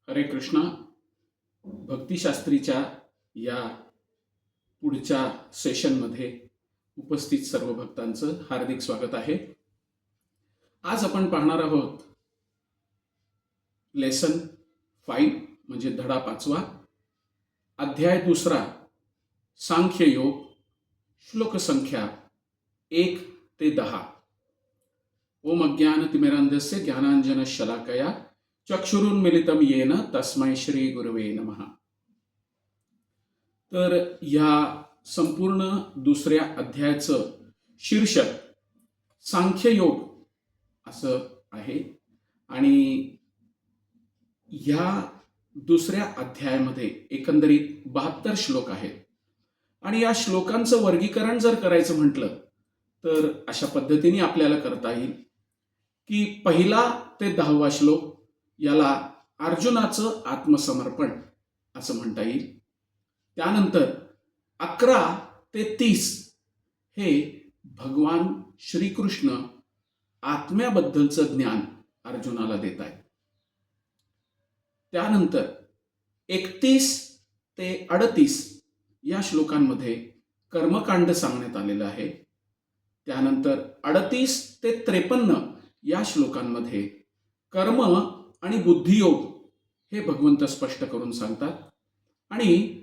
हरे कृष्णा. भक्तिशास्त्रीच्या या पुढच्या सेशनमध्ये उपस्थित सर्व भक्तांचं हार्दिक स्वागत आहे. आज आपण पाहणार आहोत लेसन 5 म्हणजे धडा 5वा, अध्याय 2, सांख्य योग, श्लोक संख्या 1 ते 10. ओम अज्ञानतिमिरान्धस्य ज्ञानाञ्जनशलाकया चक्षुरुन्मिलितं येन तस्मै श्री गुरवे नमः. तर या संपूर्ण दुसऱ्या अध्यायाचं शीर्षक सांख्ययोग असं आहे आणि या दुसऱ्या अध्यायामध्ये एकंदरीत 72 श्लोक आहेत आणि या श्लोकांचं वर्गीकरण जर करायचं म्हटलं तर अशा पद्धतीने आपल्याला करता येईल की 1 ते 10वा श्लोक याला अर्जुनाचं आत्मसमर्पण असं म्हणता येईल. त्यानंतर 11 ते 30 हे भगवान श्रीकृष्ण आत्म्याबद्दलचं ज्ञान अर्जुनाला देत आहेत. त्यानंतर 31 ते 38 या श्लोकांमध्ये कर्मकांड सांगण्यात आलेलं आहे. त्यानंतर 38 ते 53 या श्लोकांमध्ये कर्म आणि बुद्धियोग हे भगवंत स्पष्ट करून सांगतात आणि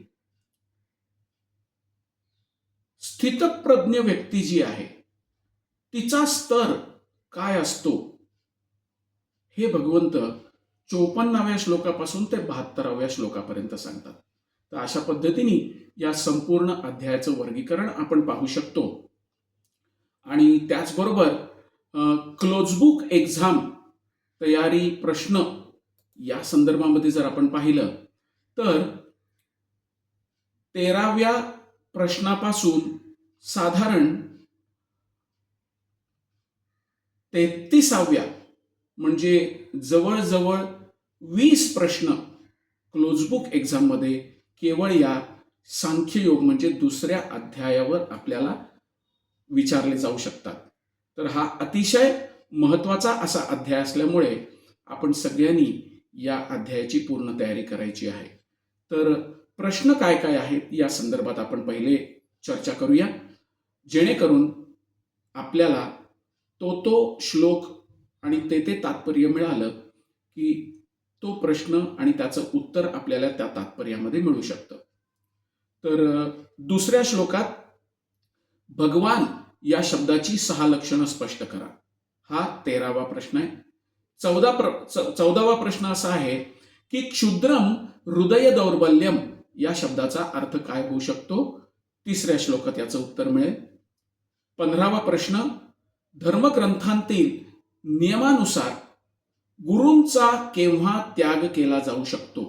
स्थितप्रज्ञ व्यक्ती जी आहे तिचा स्तर काय असतो हे भगवंत 54व्या श्लोकापासून ते 72व्या श्लोकापर्यंत सांगतात. तर अशा पद्धतीने या संपूर्ण अध्यायाचं वर्गीकरण आपण पाहू शकतो. आणि त्याचबरोबर क्लोजबुक एक्झाम तयारी प्रश्न या संदर्भामध्ये जर आपण पाहिलं तर 13व्या प्रश्नापासून साधारण 33व्या म्हणजे जवळजवळ 20 प्रश्न क्लोजबुक एक्झाममध्ये केवळ या सांख्ययोग म्हणजे दुसऱ्या अध्यायावर आपल्याला विचारले जाऊ शकतात. तर हा अतिशय महत्त्वाचा असा अध्याय असल्यामुळे आपण सगळ्यांनी या अध्यायाची पूर्ण तयारी करायची आहे. तर प्रश्न काय काय आहेत या संदर्भात आपण पहिले चर्चा करूया, जेणेकरून आपल्याला तो श्लोक आणि ते तात्पर्य मिळालं की तो प्रश्न आणि त्याचं उत्तर आपल्याला त्या तात्पर्यामध्ये मिळू शकतं. तर दुसऱ्या श्लोकात भगवान या शब्दाची 6 लक्षणं स्पष्ट करा, हा 13वा प्रश्न आहे. 14वा प्रश्न असा आहे की क्षुद्रम हृदय दौर्बल्यम या शब्दाचा अर्थ काय होऊ शकतो, 3ऱ्या श्लोकात याचं उत्तर मिळेल. 15वा प्रश्न धर्मग्रंथांतील नियमानुसार गुरूंचा केव्हा त्याग केला जाऊ शकतो,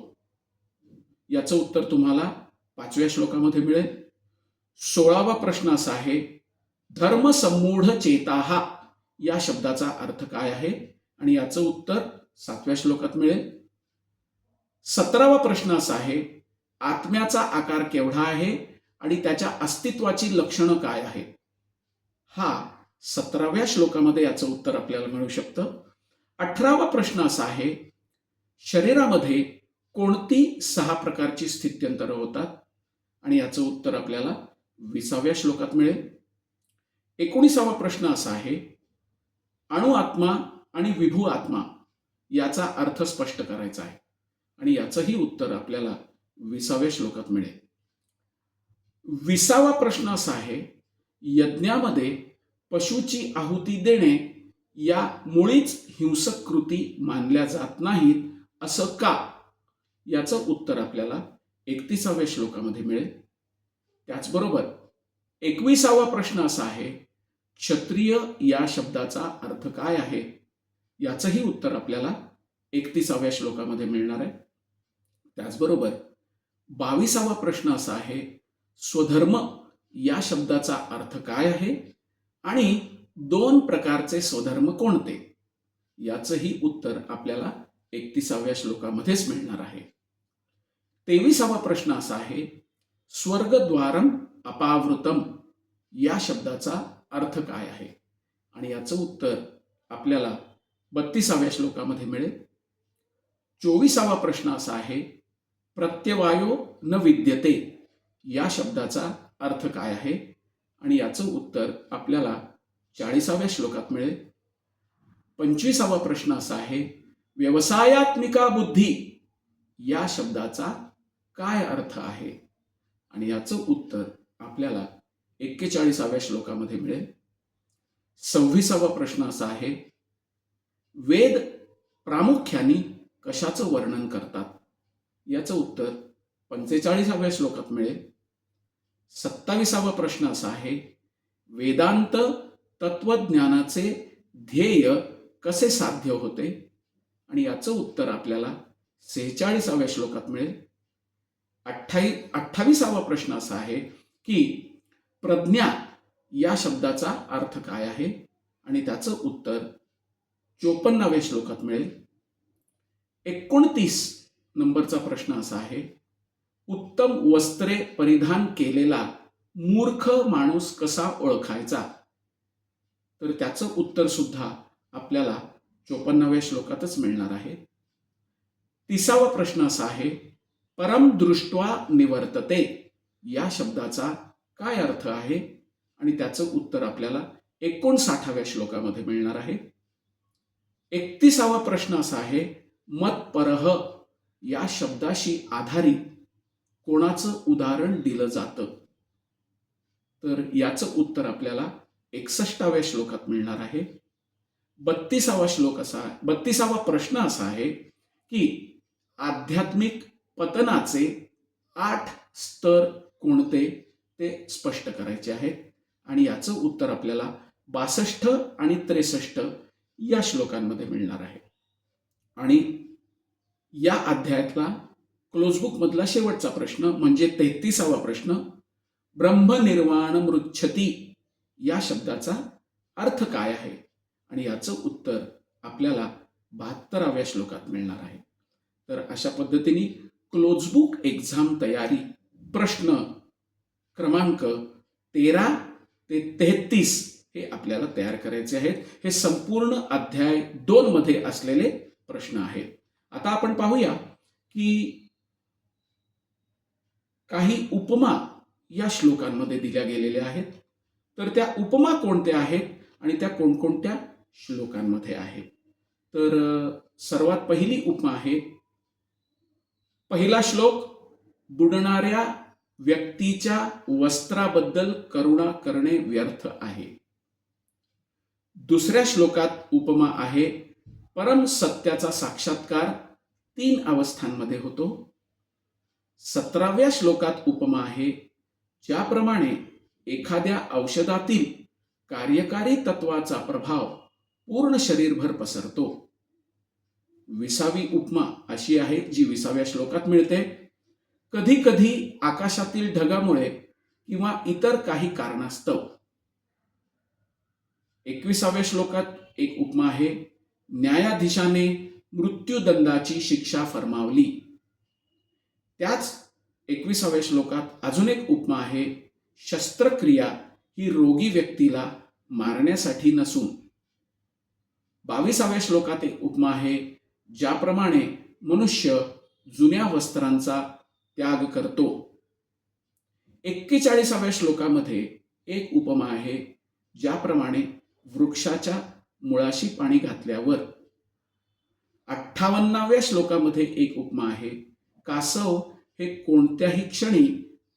याचं उत्तर तुम्हाला 5व्या श्लोकामध्ये मिळेल. 16वा प्रश्न असा आहे धर्मसम्मूढ चेताः या शब्दाचा अर्थ काय आहे आणि याचं उत्तर 7व्या श्लोकात मिळेल. 17वा प्रश्न असा आहे आत्म्याचा आकार केवढा आहे आणि त्याच्या अस्तित्वाची लक्षणं काय आहेत, हा 17व्या श्लोकामध्ये याचं उत्तर आपल्याला मिळू शकतं. 18वा प्रश्न असा आहे शरीरामध्ये कोणती 6 प्रकारची स्थित्यंतरं होतात आणि याचं उत्तर आपल्याला 20व्या श्लोकात मिळेल. 19वा प्रश्न असा आहे अणु आत्मा आणि विभू आत्मा याचा अर्थ स्पष्ट करायचा आहे आणि याचंही उत्तर आपल्याला 20व्या श्लोकात मिळेल. 20वा प्रश्न असा आहे यज्ञामध्ये पशुची आहुती देणे या मुळीच हिंसक कृती मानल्या जात नाहीत असं का, याचं उत्तर आपल्याला 31व्या श्लोकामध्ये मिळेल. त्याचबरोबर 21वा प्रश्न असा आहे क्षत्रिय या शब्दाचा अर्थ काय आहे, याचंही उत्तर आपल्याला 31व्या श्लोकामध्ये मिळणार आहे. त्याचबरोबर 22वा प्रश्न असा आहे स्वधर्म या शब्दाचा अर्थ काय आहे आणि 2 प्रकारचे स्वधर्म कोणते, याचंही उत्तर आपल्याला 31व्या श्लोकामध्येच मिळणार आहे. 23वा प्रश्न असा आहे स्वर्गद्वारम अपावृतम या शब्दाचा अर्थ काय आहे आणि याचं उत्तर आपल्याला 32व्या श्लोकामध्ये मिळेल. 24वा प्रश्न असा आहे, प्रत्यवायो न विद्यते या शब्दाचा अर्थ काय आहे? आणि याचं उत्तर आपल्याला 40व्या श्लोकात मिळेल. 25वा प्रश्न असा आहे, व्यवसायात्मिका बुद्धी या शब्दाचा काय अर्थ आहे? आणि याचं उत्तर आपल्याला 41व्या श्लोकामध्ये मिळेल. 26वा प्रश्न असा आहे, वेद प्रामुख्याने कशाचं वर्णन करतात? याचं उत्तर 45व्या श्लोकात मिळेल. 27वा प्रश्न असा आहे, वेदांत तत्वज्ञानाचे ध्येय कसे साध्य होते? आणि याचं उत्तर आपल्याला 46व्या श्लोकात मिळेल. 28वा प्रश्न असा आहे की प्रज्ञा या शब्दाचा अर्थ काय आहे? आणि त्याचं उत्तर 54व्या श्लोकात मिळेल. 29 नंबरचा प्रश्न असा आहे, उत्तम वस्त्रे परिधान केलेला मूर्ख माणूस कसा ओळखायचा? तर त्याचं उत्तर सुद्धा आपल्याला 54व्या श्लोकातच मिळणार आहे. 30वा प्रश्न असा आहे, परम दृष्ट्वा निवर्तते या शब्दाचा काय अर्थ आहे? आणि त्याचं उत्तर आपल्याला 59व्या श्लोकामध्ये मिळणार आहे. 31वा प्रश्न असा आहे, मत्परः या शब्दाशी आधारित कोणाचं उदाहरण दिलं जातं? तर याचं उत्तर आपल्याला 61व्या श्लोकात मिळणार आहे. 32वा प्रश्न असा आहे की आध्यात्मिक पतनाचे 8 स्तर कोणते ते स्पष्ट करायचे आहेत. आणि याचं उत्तर आपल्याला 62 आणि 63 या श्लोकांमध्ये मिळणार आहे. आणि या अध्यायातला क्लोजबुक मधला शेवटचा प्रश्न म्हणजे 33वा प्रश्न, ब्रह्मनिर्वाण मृच्छती या शब्दाचा अर्थ काय आहे? आणि याचं उत्तर आपल्याला 72व्या श्लोकात मिळणार आहे. तर अशा पद्धतीने क्लोजबुक एक्झाम तयारी प्रश्न क्रमांक 13 ते 33 हे आपल्याला तयार करायचे आहेत. हे संपूर्ण अध्याय 2 मध्ये असलेले प्रश्न आहेत. आता आपण पाहूया की काही उपमा या श्लोकांमध्ये दिल्या गेलेल्या आहेत. तर त्या उपमा कोणत्या आहेत आणि त्या कोणकोणत्या श्लोकांमध्ये आहेत? तर सर्वात पहिली उपमा आहे, पहिला श्लोक, बुडणाऱ्या व्यक्तीच्या वस्त्राबद्दल करुणा करणे व्यर्थ आहे. दुसऱ्या श्लोकात उपमा आहे, परम सत्याचा साक्षात्कार 3 अवस्थांमध्ये होतो. 17व्या श्लोकात उपमा आहे, ज्याप्रमाणे एखाद्या औषधातील कार्यकारी तत्वाचा प्रभाव पूर्ण शरीरभर पसरतो. 20वी उपमा अशी आहे जी 20व्या श्लोकात मिळते, कधी कधी आकाशातील ढगामुळे किंवा इतर काही कारणास्तव. 21व्या श्लोकात एक उपमा आहे, न्यायाधीशाने मृत्यूदंडाची शिक्षा फरमावली. त्याच 21व्या श्लोकात अजून एक उपमा आहे, शस्त्रक्रिया ही रोगी व्यक्तीला मारण्यासाठी नसून. 22व्या श्लोकात एक उपमा आहे, ज्याप्रमाणे मनुष्य जुन्या वस्त्रांचा त्याग करतो. 41व्या श्लोकामध्ये एक उपमा आहे, ज्याप्रमाणे वृक्षाच्या मुळाशी पाणी घातल्यावर. 58व्या श्लोकामध्ये एक उपमा आहे, कासव हे कोणत्याही क्षणी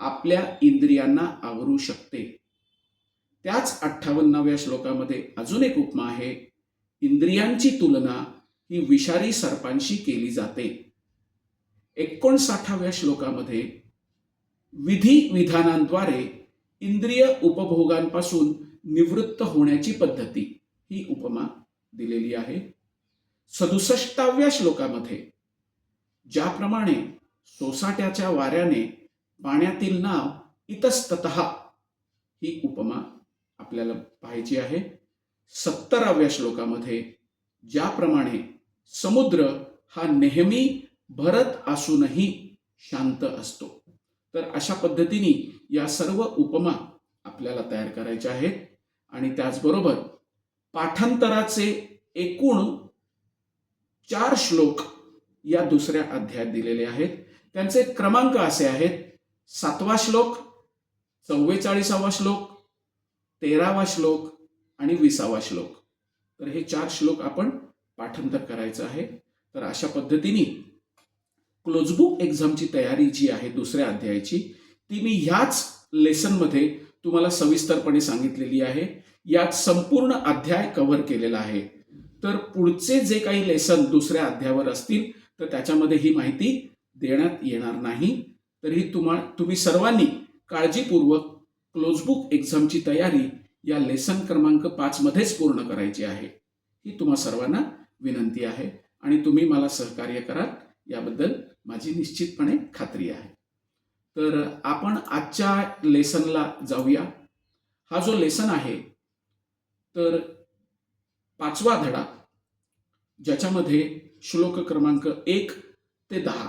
आपल्या इंद्रियांना आवरू शकते. त्याच 58व्या श्लोकामध्ये अजून एक उपमा आहे, इंद्रियांची तुलना ही विषारी सर्पांशी केली जाते. 59व्या श्लोकामध्ये विधी विधानांद्वारे इंद्रिय उपभोगांपासून निवृत्त होण्याची पद्धती ही उपमा दिलेली आहे. 67व्या श्लोकामध्ये ज्याप्रमाणे सोसाट्याच्या वाऱ्याने पाण्यातील नाव इतस्ततः ही उपमा आपल्याला पाहायची आहे. 70व्या श्लोकामध्ये ज्याप्रमाणे समुद्र हा नेहमी भरत असूनही शांत असतो. तर अशा पद्धतीने या सर्व उपमा आपल्याला तयार करायच्या आहेत. आणि त्याचबरोबर पाठांतराचे एकूण 4 श्लोक या दुसऱ्या अध्यायात दिलेले आहेत. त्यांचे क्रमांक असे आहेत: 7वा श्लोक, 44वा श्लोक, 13वा श्लोक आणि 20वा श्लोक. तर हे 4 श्लोक आपण पाठांतर करायचं आहे. तर अशा पद्धतीने क्लोजबुक एक्झामची तयारी जी आहे दुसऱ्या अध्यायाची, ती मी ह्याच लेसनमध्ये तुम्हाला सविस्तरपणे सांगितलेली आहे. यात संपूर्ण अध्याय कव्हर केलेला आहे. तर पुढचे जे काही लेसन दुसऱ्या अध्यायावर असतील तर त्याच्यामध्ये ही माहिती देण्यात येणार नाही. तरी तुम्ही सर्वांनी काळजीपूर्वक क्लोजबुक एक्झामची तयारी या लेसन क्रमांक 5 मध्येच पूर्ण करायची आहे, ही तुम्हा सर्वांना विनंती आहे. आणि तुम्ही मला सहकार्य कराल याबद्दल माझी निश्चितपणे खात्री आहे. तर आपण आजच्या लेसनला जाऊया. हा जो लेसन आहे तर 5वा धडा, ज्याच्यामध्ये श्लोक क्रमांक 1 ते 10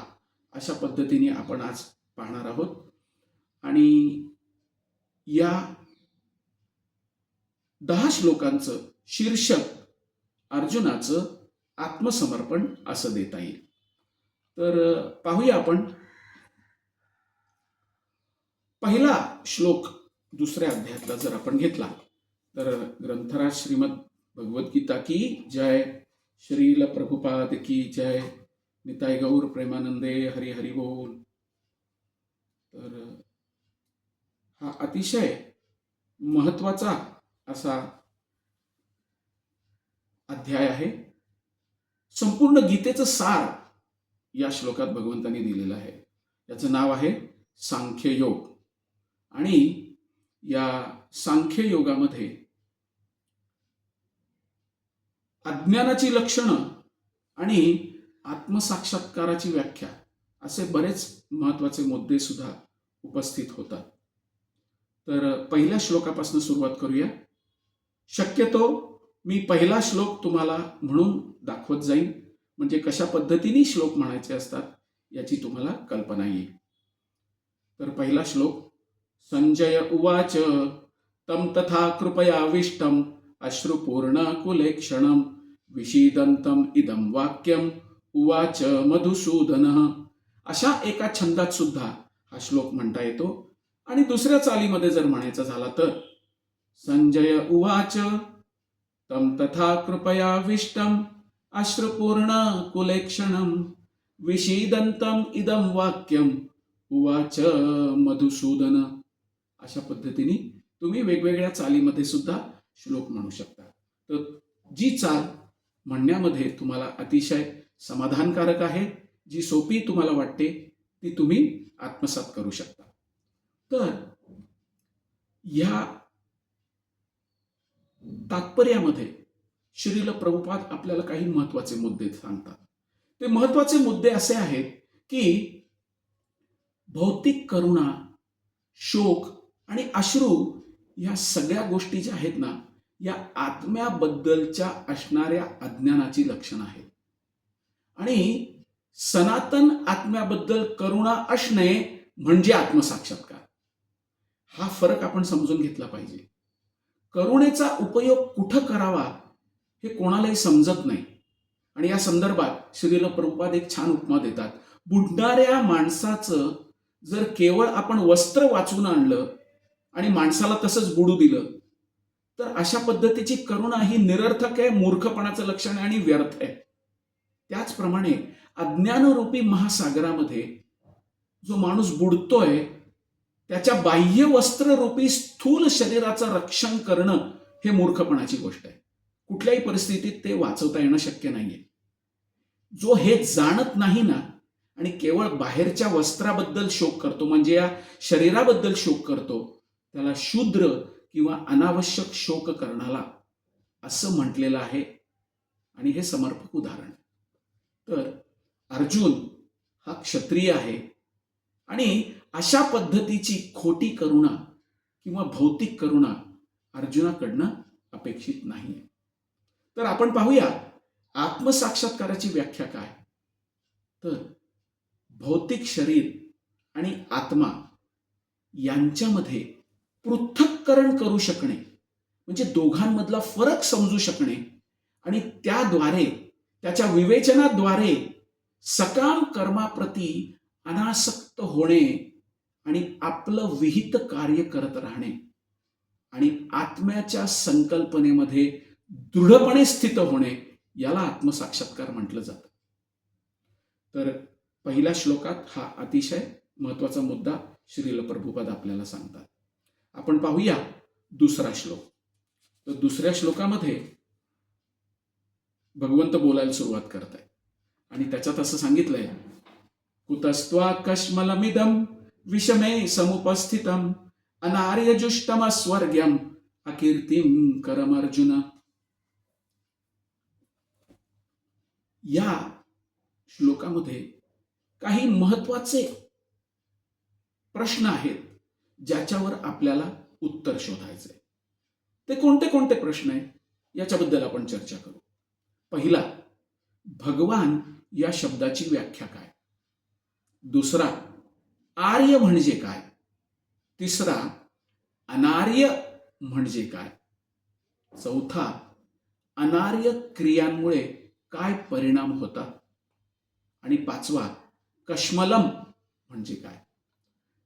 अशा पद्धतीने आपण आज पाहणार आहोत. आणि या 10 श्लोकांचं शीर्षक अर्जुनाचं आत्मसमर्पण असं देता येईल. तर पाहूया आपण. पहिला श्लोक दुसऱ्या अध्यायातला जर आपण घेतला तर ग्रंथराज श्रीमद भगवद्गीता की जय, श्रील प्रभुपाद की जय, निताय गौर प्रेमानंदे, हरी हरी बोल. तर हा अतिशय महत्वाचा असा अध्याय आहे. संपूर्ण गीतेचं सार या श्लोकात भगवंतांनी दिलेलं आहे. याचं नाव आहे सांख्ययोग. आणि या सांख्ययोगामध्ये अज्ञानाची लक्षणं आणि आत्मसाक्षात्काराची व्याख्या असे बरेच महत्वाचे मुद्दे सुद्धा उपस्थित होतात. तर पहिल्या श्लोकापासून सुरुवात करूया. शक्यतो मी पहिला श्लोक तुम्हाला म्हणून दाखवत जाईन, म्हणजे कशा पद्धतीने श्लोक म्हणायचे असतात याची तुम्हाला कल्पना येईल. तर पहिला श्लोक. संजय उवाच तं तथा कृपयाविष्टम् अश्रुपूर्ण कुलेक्षणं विषीदन्तम् इदं वाक्यम् उवाच मधुसूदनः. अशा एका छंदात सुद्धा हा श्लोक म्हणता येतो. आणि दुसऱ्या चालीमध्ये जर म्हणायचा झाला तर संजय उवाच तं तथा कृपयाविष्टम् अश्रुपूर्ण कुलेक्षणं विषीदन्तम् इदं वाक्यम् उवाच मधुसूदन. अशा पद्धतीने तुम्ही वेगवेगळ्या चालीमध्ये सुद्धा श्लोक म्हणू शकता. तर जी चाल म्हणण्यामध्ये तुम्हाला अतिशय समाधानकारक आहे, जी सोपी तुम्हाला वाटते, ती तुम्ही आत्मसात करू शकता. तर या तात्पर्यामध्ये श्रील प्रभुपाद आपल्याला काही महत्वाचे मुद्दे सांगतात. ते महत्वाचे मुद्दे असे आहेत की भौतिक करुणा, शोक आणि अश्रू या सगळ्या गोष्टी ज्या आहेत ना, या आत्म्याबद्दलच्या असणाऱ्या अज्ञानाची लक्षणं आहेत. आणि सनातन आत्म्याबद्दल करुणा असणे म्हणजे आत्मसाक्षात्कार. हा फरक आपण समजून घेतला पाहिजे. करुणेचा उपयोग कुठं करावा हे कोणालाही समजत नाही. आणि या संदर्भात श्रील प्रभुपाद एक छान उपमा देतात. बुडणाऱ्या माणसाचं जर केवळ आपण वस्त्र वाचवून आणलं आणि माणसाला तसंच बुडू दिलं तर अशा पद्धतीची करुणा ही निरर्थक आहे, मूर्खपणाचं लक्षण आहे आणि व्यर्थ आहे. त्याचप्रमाणे अज्ञानरूपी महासागरामध्ये जो माणूस बुडतोय त्याच्या बाह्य वस्त्ररूपी स्थूल शरीराचं रक्षण करणं हे मूर्खपणाची गोष्ट आहे. कुठल्याही परिस्थितीत ते वाचवता येणं शक्य नाहीये. जो हे जाणत नाही ना आणि केवळ बाहेरच्या वस्त्राबद्दल शोक करतो, म्हणजे या शरीराबद्दल शोक करतो, त्याला शूद्र किंवा अनावश्यक शोक करणारा असं म्हटलेलं आहे. आणि हे समर्पक उदाहरण. तर अर्जुन हा क्षत्रिय आहे आणि अशा पद्धतीची खोटी करुणा किंवा भौतिक करुणा अर्जुनाकडनं अपेक्षित नाही. तर आपण पाहूया आत्मसाक्षात्काराची व्याख्या काय. तर भौतिक शरीर आणि आत्मा यांच्यामध्ये पृथक्करण करू शकणे, म्हणजे दोघांमधला फरक समजू शकणे आणि त्याद्वारे, त्याच्या विवेचनाद्वारे सकाम कर्माप्रती अनासक्त होणे आणि आपलं विहित कार्य करत राहणे आणि आत्म्याच्या संकल्पनेमध्ये दृढपणे स्थित होणे, याला आत्मसाक्षात्कार म्हटलं जातं. तर पहिल्या श्लोकात हा अतिशय महत्वाचा मुद्दा श्रील प्रभुपाद आपल्याला सांगतात. आपण पाहूया दुसरा श्लोक. तर दुसऱ्या श्लोकामध्ये भगवंत बोलायला सुरुवात करताय आणि त्याच्यात असं सांगितलंय, कुतस्त्वा कश्मलमिदं विषमे समुपस्थितम अनार्यजुष्टम स्वर्ग्यम अकीर्तिम करम अर्जुन. या श्लोकामध्ये काही महत्वाचे प्रश्न आहेत ज्याच्यावर आपल्याला उत्तर शोधायचंय. ते कोणते कोणते प्रश्न आहेत याच्याबद्दल आपण चर्चा करू. पहिला, भगवान या शब्दाची व्याख्या काय. दुसरा, आर्य म्हणजे काय. तिसरा, अनार्य म्हणजे काय. चौथा, अनार्य क्रियांमुळे काय परिणाम होतात. आणि पाचवा, कश्मलम म्हणजे काय.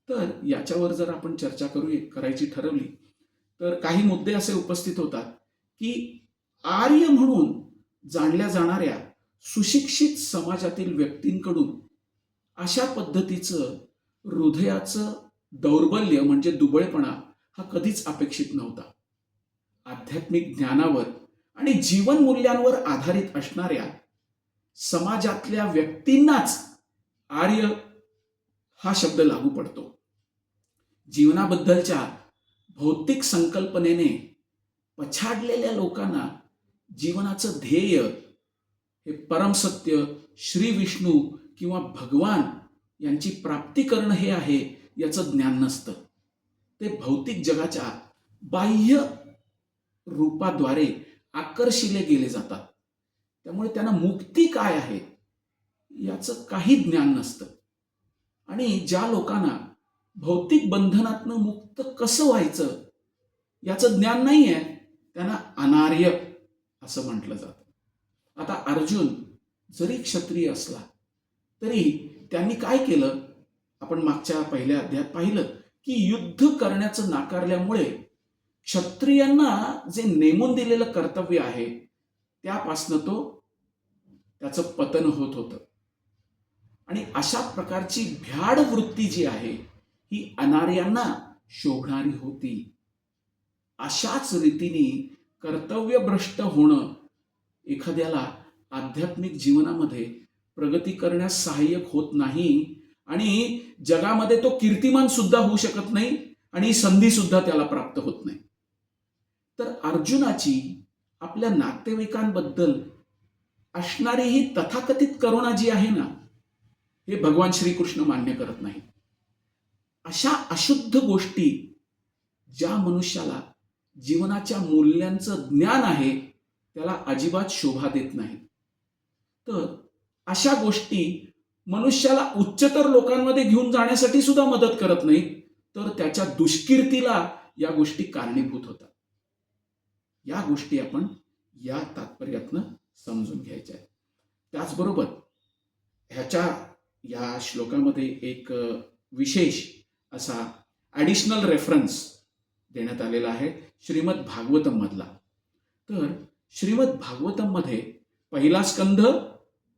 तर याच्यावर जर आपण चर्चा करायची ठरवली तर काही मुद्दे असे उपस्थित होतात की आर्य म्हणून जाणल्या जाणाऱ्या सुशिक्षित समाजातील व्यक्तींकडून अशा पद्धतीचं हृदयाचं दौर्बल्य म्हणजे दुबळेपणा हा कधीच अपेक्षित नव्हता. आध्यात्मिक ज्ञानावर आणि जीवन मूल्यांवर आधारित असणाऱ्या समाजातल्या व्यक्तींनाच आर्य हा शब्द लागू पडतो. जीवनाबद्दलच्या भौतिक संकल्पनेने पछाडलेल्या लोकांना जीवनाचं ध्येय हे परमसत्य श्री विष्णू किंवा भगवान यांची प्राप्ती करणं हे आहे याचं ज्ञान नसतं. ते भौतिक जगाच्या बाह्य रूपाद्वारे आकर्षिले गेले जातात. त्यामुळे त्यांना मुक्ती काय आहे याचं काही ज्ञान नसतं. आणि ज्या लोकांना भौतिक बंधनातनं मुक्त कसं व्हायचं याचं ज्ञान नाही आहे त्यांना अनार्य असं म्हटलं जातं. आता अर्जुन जरी क्षत्रिय असला तरी त्यांनी काय केलं, आपण मागच्या पहिल्या अध्यायात पाहिलं की युद्ध करण्याचं नाकारल्यामुळे क्षत्रियांना जे नेमून दिलेलं कर्तव्य आहे त्यापासनं त्याचं पतन होत होतं. आणि अशा प्रकारची भ्याड वृत्ती जी आहे ही अनार्यांना शोभणारी होती. अशाच रीतीने कर्तव्यभ्रष्ट होणं एखाद्याला आध्यात्मिक जीवनामध्ये प्रगती करण्यास सहाय्यक होत नाही आणि जगामध्ये तो कीर्तिमान सुद्धा होऊ शकत नाही आणि संधी सुद्धा त्याला प्राप्त होत नाही. तर अर्जुनाची आपल्या नातेवाईकांबद्दल असणारी ही तथाकथित करुणा जी आहे ना, हे भगवान श्रीकृष्ण मान्य करत नाही. अशा अशुद्ध गोष्टी ज्या मनुष्याला जीवनाच्या मूल्यांचं ज्ञान आहे त्याला अजिबात शोभा देत नाही. तर अशा गोष्टी मनुष्याला उच्चतर लोकांमध्ये घेऊन जाण्यासाठी सुद्धा मदत करत नाही, तर त्याच्या दुष्कीर्तीला या गोष्टी कारणीभूत होतात. या गोष्टी आपण या तात्पर्यातनं समजून घ्यायच्या आहेत. त्याचबरोबर या श्लोकामध्ये एक विशेष असा ॲडिशनल रेफरन्स देण्यात आलेला आहे श्रीमद भागवतम मधला. तर श्रीमद भागवतम मध्ये पहिला स्कंध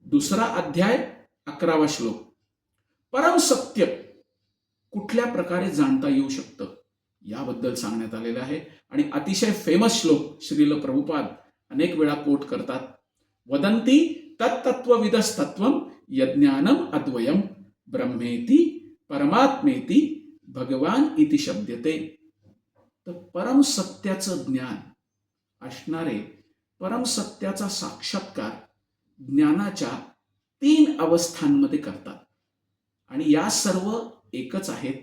2रा अध्याय 11वा श्लोक, परम सत्य कुठल्या प्रकारे जाणता येऊ शकतं याबद्दल सांगण्यात आलेलं आहे. आणि अतिशय फेमस श्लोक श्रील प्रभुपाद अनेक वेळा कोट करतात. वदंती तत्तत्वविदस्तत्वम यज्ञानम अद्वयम ब्रह्मेति परमात्मेति भगवान इति शब्दते. तर परम सत्याचं ज्ञान असणारे परमसत्याचा साक्षात्कार ज्ञानाच्या 3 अवस्थांमध्ये करतात आणि या सर्व एकच आहेत.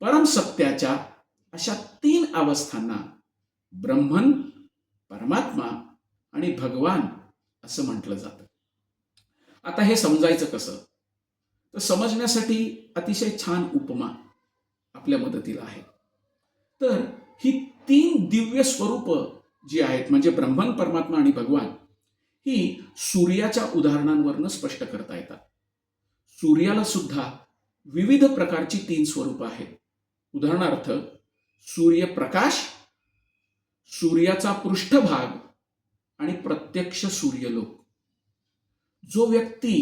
परमसत्याच्या अशा 3 अवस्थांना ब्रह्मन, परमात्मा आणि भगवान असं म्हटलं जातं. आता हे समजायचं कसं, तर समजण्यासाठी अतिशय छान उपमा आपल्या मदतीला आहे. तर ही 3 दिव्य स्वरूप जी आहेत म्हणजे ब्रह्मन, परमात्मा आणि भगवान, ही सूर्याच्या उदाहरणांवरनं स्पष्ट करता येतात. सूर्याला सुद्धा विविध प्रकारची 3 स्वरूपं आहेत. उदाहरणार्थ सूर्यप्रकाश, सूर्याचा पृष्ठभाग आणि प्रत्यक्ष सूर्यलोक. जो व्यक्ती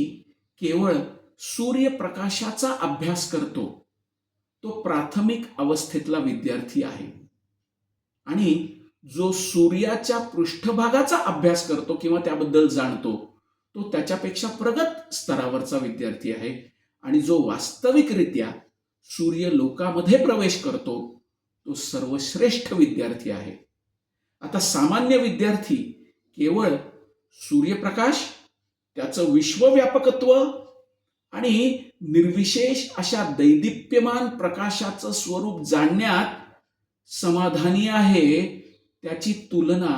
केवळ सूर्यप्रकाशाचा अभ्यास करतो तो प्राथमिक अवस्थेतला विद्यार्थी आहे, आणि जो सूर्याच्या पृष्ठभागाचा अभ्यास करतो किंवा त्याबद्दल जाणतो तो त्याच्यापेक्षा प्रगत स्तरावरचा विद्यार्थी आहे, आणि जो वास्तविकरित्या सूर्यलोकामध्ये प्रवेश करतो तो सर्वश्रेष्ठ विद्यार्थी आहे. आता सामान्य विद्यार्थी केवळ सूर्यप्रकाश, त्याचं विश्वव्यापकत्व आणि निर्विशेष अशा दैदिप्यमान प्रकाशाचं स्वरूप जाणण्यात समाधानी आहे. त्याची तुलना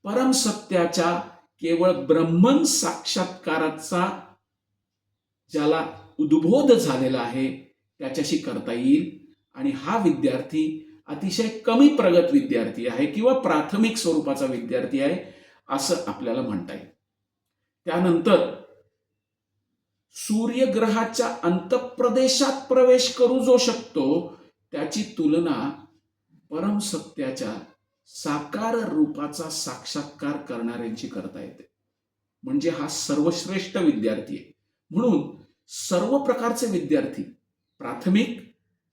परमसत्याच्या केवळ ब्रह्मन साक्षात्काराचा ज्याला उद्बोध झालेला आहे त्याच्याशी करता येईल, आणि हा विद्यार्थी अतिशय कमी प्रगत विद्यार्थी आहे किंवा प्राथमिक स्वरूपाचा विद्यार्थी आहे असं आपल्याला म्हणता येईल. त्यानंतर सूर्यग्रहाच्या अंतःप्रदेशात प्रवेश करू जो शकतो त्याची तुलना परमसत्याच्या साकार रूपाचा साक्षात्कार करणाऱ्यांची करता येते. म्हणजे हा सर्वश्रेष्ठ विद्यार्थी आहे. म्हणून सर्व प्रकारचे विद्यार्थी, प्राथमिक,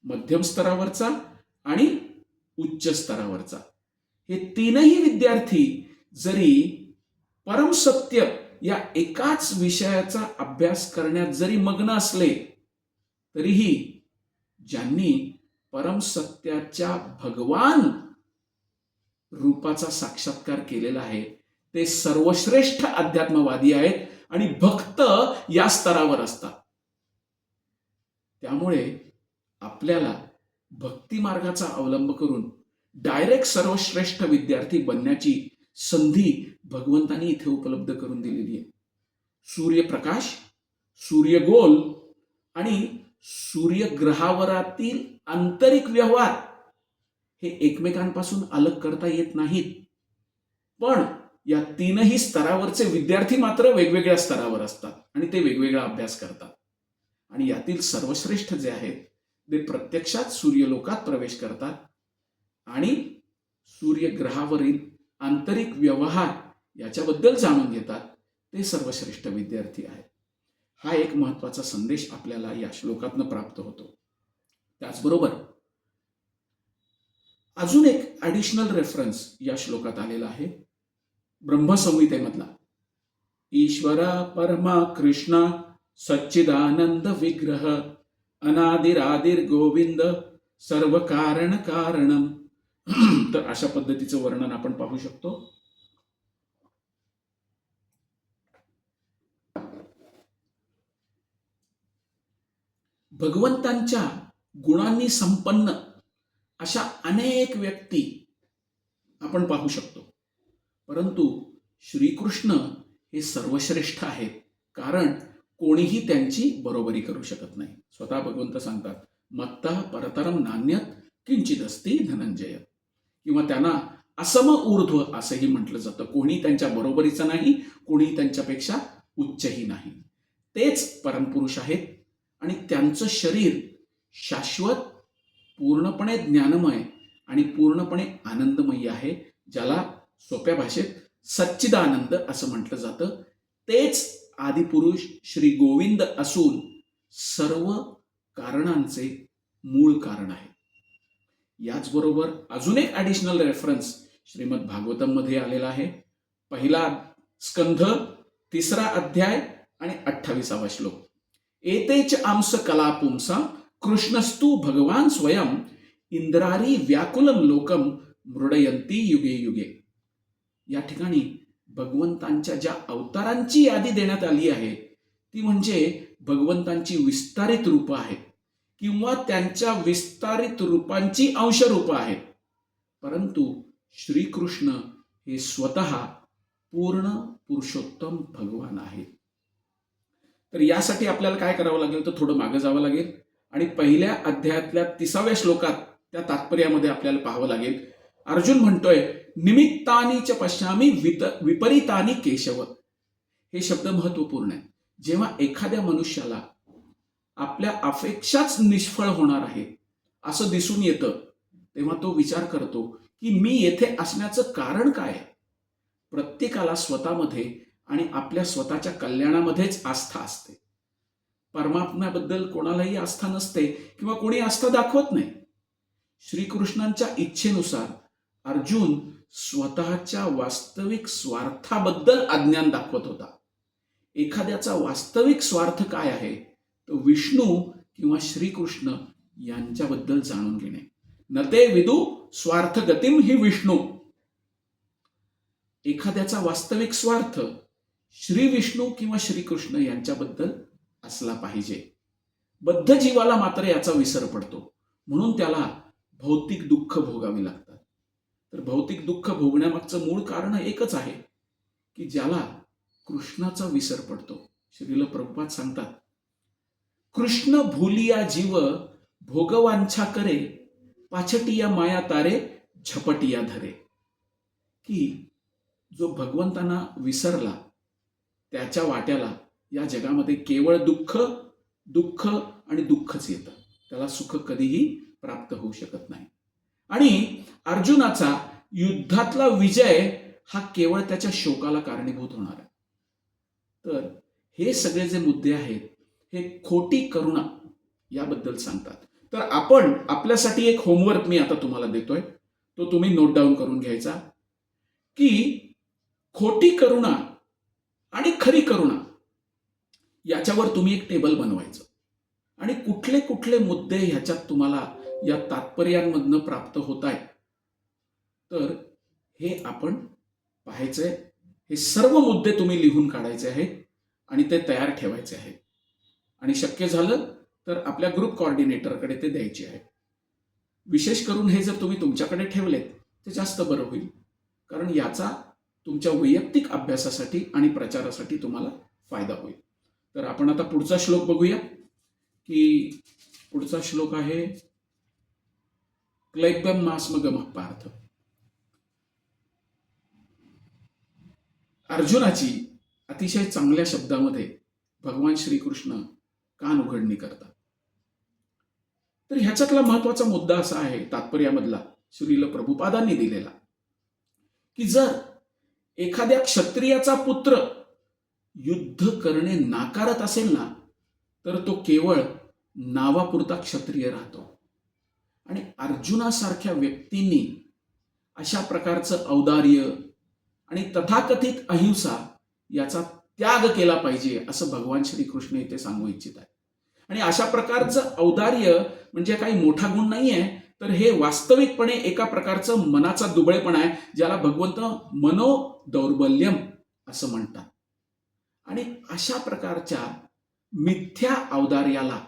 मध्यम स्तरावरचा आणि उच्च स्तरावरचा, हे तीनही विद्यार्थी जरी परमसत्य या एकाच विषयाचा अभ्यास करण्यात जरी मग्न असले तरीही ज्यांनी परमसत्याच्या भगवान रूपाचा साक्षात्कार केलेला आहे ते सर्वश्रेष्ठ अध्यात्मवादी आहेत आणि भक्त या स्तरावर असतात. त्यामुळे आपल्याला भक्ती मार्गाचा अवलंब करून डायरेक्ट सर्वश्रेष्ठ विद्यार्थी बनण्याची संधी भगवंतांनी इथे उपलब्ध करून दिलेली आहे. सूर्यप्रकाश, सूर्यगोल आणि सूर्यग्रहावरातील आंतरिक व्यवहार हे एकमेकांपासून अलग करता येत नाहीत, पण या तीनही स्तरावरचे विद्यार्थी मात्र वेगवेगळ्या स्तरावर असतात आणि ते वेगवेगळा अभ्यास करतात. आणि यातील सर्वश्रेष्ठ जे आहेत ते प्रत्यक्षात सूर्यलोकात प्रवेश करतात आणि सूर्यग्रहावरील आंतरिक व्यवहार याच्याबद्दल जाणून घेतात. ते सर्वश्रेष्ठ विद्यार्थी आहेत. हा एक महत्वाचा संदेश आपल्याला या श्लोकातनं प्राप्त होतो. त्याचबरोबर अजून एक ॲडिशनल रेफरन्स या श्लोकात आलेला आहे ब्रह्मसंहितेमधला. ईश्वरा परमा कृष्ण सच्चिदानंद विग्रह अनादिरादिर गोविंद सर्व कारण कारणम. तर अशा पद्धतीचं वर्णन आपण पाहू शकतो. भगवंतांच्या गुणांनी संपन्न अशा अनेक व्यक्ती आपण पाहू शकतो, परंतु श्रीकृष्ण हे सर्वश्रेष्ठ आहेत, कारण कोणीही त्यांची बरोबरी करू शकत नाही. स्वतः भगवंत सांगतात, मत्ता परतरम नान्यत किंचित अस्ति धनंजय, किंवा त्यांना असम ऊर्ध्व असंही म्हटलं जातं. कोणी त्यांच्या बरोबरीचं नाही, कोणी त्यांच्यापेक्षा उच्चही नाही. तेच परमपुरुष आहेत आणि त्यांचं शरीर शाश्वत, पूर्णपणे ज्ञानमय आणि पूर्णपणे आनंदमयी आहे, ज्याला सोप्या भाषेत सच्चिदानंद असं म्हटलं जातं. तेच आदिपुरुष श्री गोविंद असून सर्व कारणांचे मूळ कारण आहे. याचबरोबर अजून एक ॲडिशनल रेफरन्स श्रीमद भागवतम मध्ये आलेला आहे. पहिला स्कंध 3रा अध्याय आणि 28वा श्लोक. एतेच आंस कलापुंसा कृष्णस्तु भगवान स्वयं इंद्रारी व्याकुलम लोकम मृडयंती युगे युगे. या ठिकाणी भगवंतांच्या ज्या अवतारांची यादी देण्यात आली आहे ती म्हणजे भगवंतांची विस्तारित रूपं आहेत किंवा त्यांच्या विस्तारित रूपांची अंशरूपं आहेत, परंतु श्रीकृष्ण हे स्वतः पूर्ण पुरुषोत्तम भगवान आहेत. तर यासाठी आपल्याला काय करावं लागेल, तर थोडं मागे जावं लागेल आणि पहिल्या अध्यायातल्या 30व्या श्लोकात त्या तात्पर्यामध्ये आपल्याला पाहावं लागेल. अर्जुन म्हणतोय, निमित्तानी च पश्यामी विपरीतानी केशव. हे शब्द महत्वपूर्ण आहेत. जेव्हा एखाद्या मनुष्याला आपल्या अपेक्षाच निष्फळ होणार आहे असं दिसून येतं, तेव्हा तो विचार करतो की मी येथे असण्याचं कारण काय आहे. प्रत्येकाला स्वतःमध्ये आणि आपल्या स्वतःच्या कल्याणामध्येच आस्था असते. परमात्म्याबद्दल कोणालाही आस्था नसते किंवा कोणी आस्था दाखवत नाही. श्रीकृष्णांच्या इच्छेनुसार अर्जुन स्वतःच्या वास्तविक स्वार्थाबद्दल अज्ञान दाखवत होता. एखाद्याचा वास्तविक स्वार्थ काय आहे तो विष्णू किंवा श्रीकृष्ण यांच्याबद्दल जाणून घेणे. न ते विदु स्वार्थ गतिम ही विष्णू. एखाद्याचा वास्तविक स्वार्थ श्री विष्णू किंवा श्रीकृष्ण यांच्याबद्दल असला पाहिजे. बद्ध जीवाला मात्र याचा विसर पडतो, म्हणून त्याला भौतिक दुःख भोगावी लागतात. तर भौतिक दुःख भोगण्यामागचं मूळ कारण एकच आहे की ज्याला कृष्णाचा विसर पडतो. श्रील प्रभुपाद सांगतात, कृष्ण भूलिया जीव भोगवांछा करे, पाछटिया माया तारे झपटिया धरे. की जो भगवंतांना विसरला त्याच्या वाट्याला या जगामध्ये केवळ दुःख दुःख आणि दुःखच येतं. त्याला सुख कधीही प्राप्त होऊ शकत नाही. आणि अर्जुनाचा युद्धातला विजय हा केवळ त्याच्या शोकाला कारणीभूत होणार आहे. तर हे सगळे जे मुद्दे आहेत हे खोटी करुणा याबद्दल सांगतात. तर आपण आपल्यासाठी एक होमवर्क मी आता तुम्हाला देतोय, तो तुम्ही नोट डाऊन करून घ्यायचा की खोटी करुणा आणि खरी करुणा याच्यावर तुम्ही एक टेबल बनवायचं आणि कुठले कुठले मुद्दे ह्याच्यात तुम्हाला या तात्पर्यांमधनं प्राप्त होत आहेत तर हे आपण पाहायचंय. हे सर्व मुद्दे तुम्ही लिहून काढायचे आहेत आणि ते तयार ठेवायचे आहेत आणि शक्य झालं तर आपल्या ग्रुप कोऑर्डिनेटरकडे ते द्यायचे आहे. विशेष करून हे जर तुम्ही तुमच्याकडे ठेवलेत ते जास्त बरं होईल, कारण याचा तुमच्या वैयक्तिक अभ्यासासाठी आणि प्रचारासाठी तुम्हाला फायदा होईल. तर आपण आता पुढचा श्लोक बघूया. की पुढचा श्लोक आहे क्लैब्यम नास्मगमः पार्थ. अर्जुनाची अतिशय चांगल्या शब्दामध्ये भगवान श्रीकृष्ण कान उघडणी करतात. तर ह्याच्यातला महत्वाचा मुद्दा असा आहे तात्पर्यामधला श्रील प्रभुपादांनी दिलेला की जर एखाद्या क्षत्रियाचा पुत्र युद्ध करणे नाकारत असेल ना तर तो केवळ नावापुरता क्षत्रिय राहतो. आणि अर्जुनासारख्या व्यक्तींनी अशा प्रकारचं औदार्य आणि तथाकथित अहिंसा याचा त्याग केला पाहिजे असं भगवान श्रीकृष्ण इथे सांगू इच्छित आहे. आणि अशा प्रकारचं औदार्य म्हणजे काही मोठा गुण नाहीये, तर हे वास्तविकपणे एका प्रकारचं मनाचा दुबळेपणा आहे, ज्याला भगवंत मनोदौर्बल्यम असं म्हणतात. आणि अशा प्रकारच्या मिथ्या औदार्याला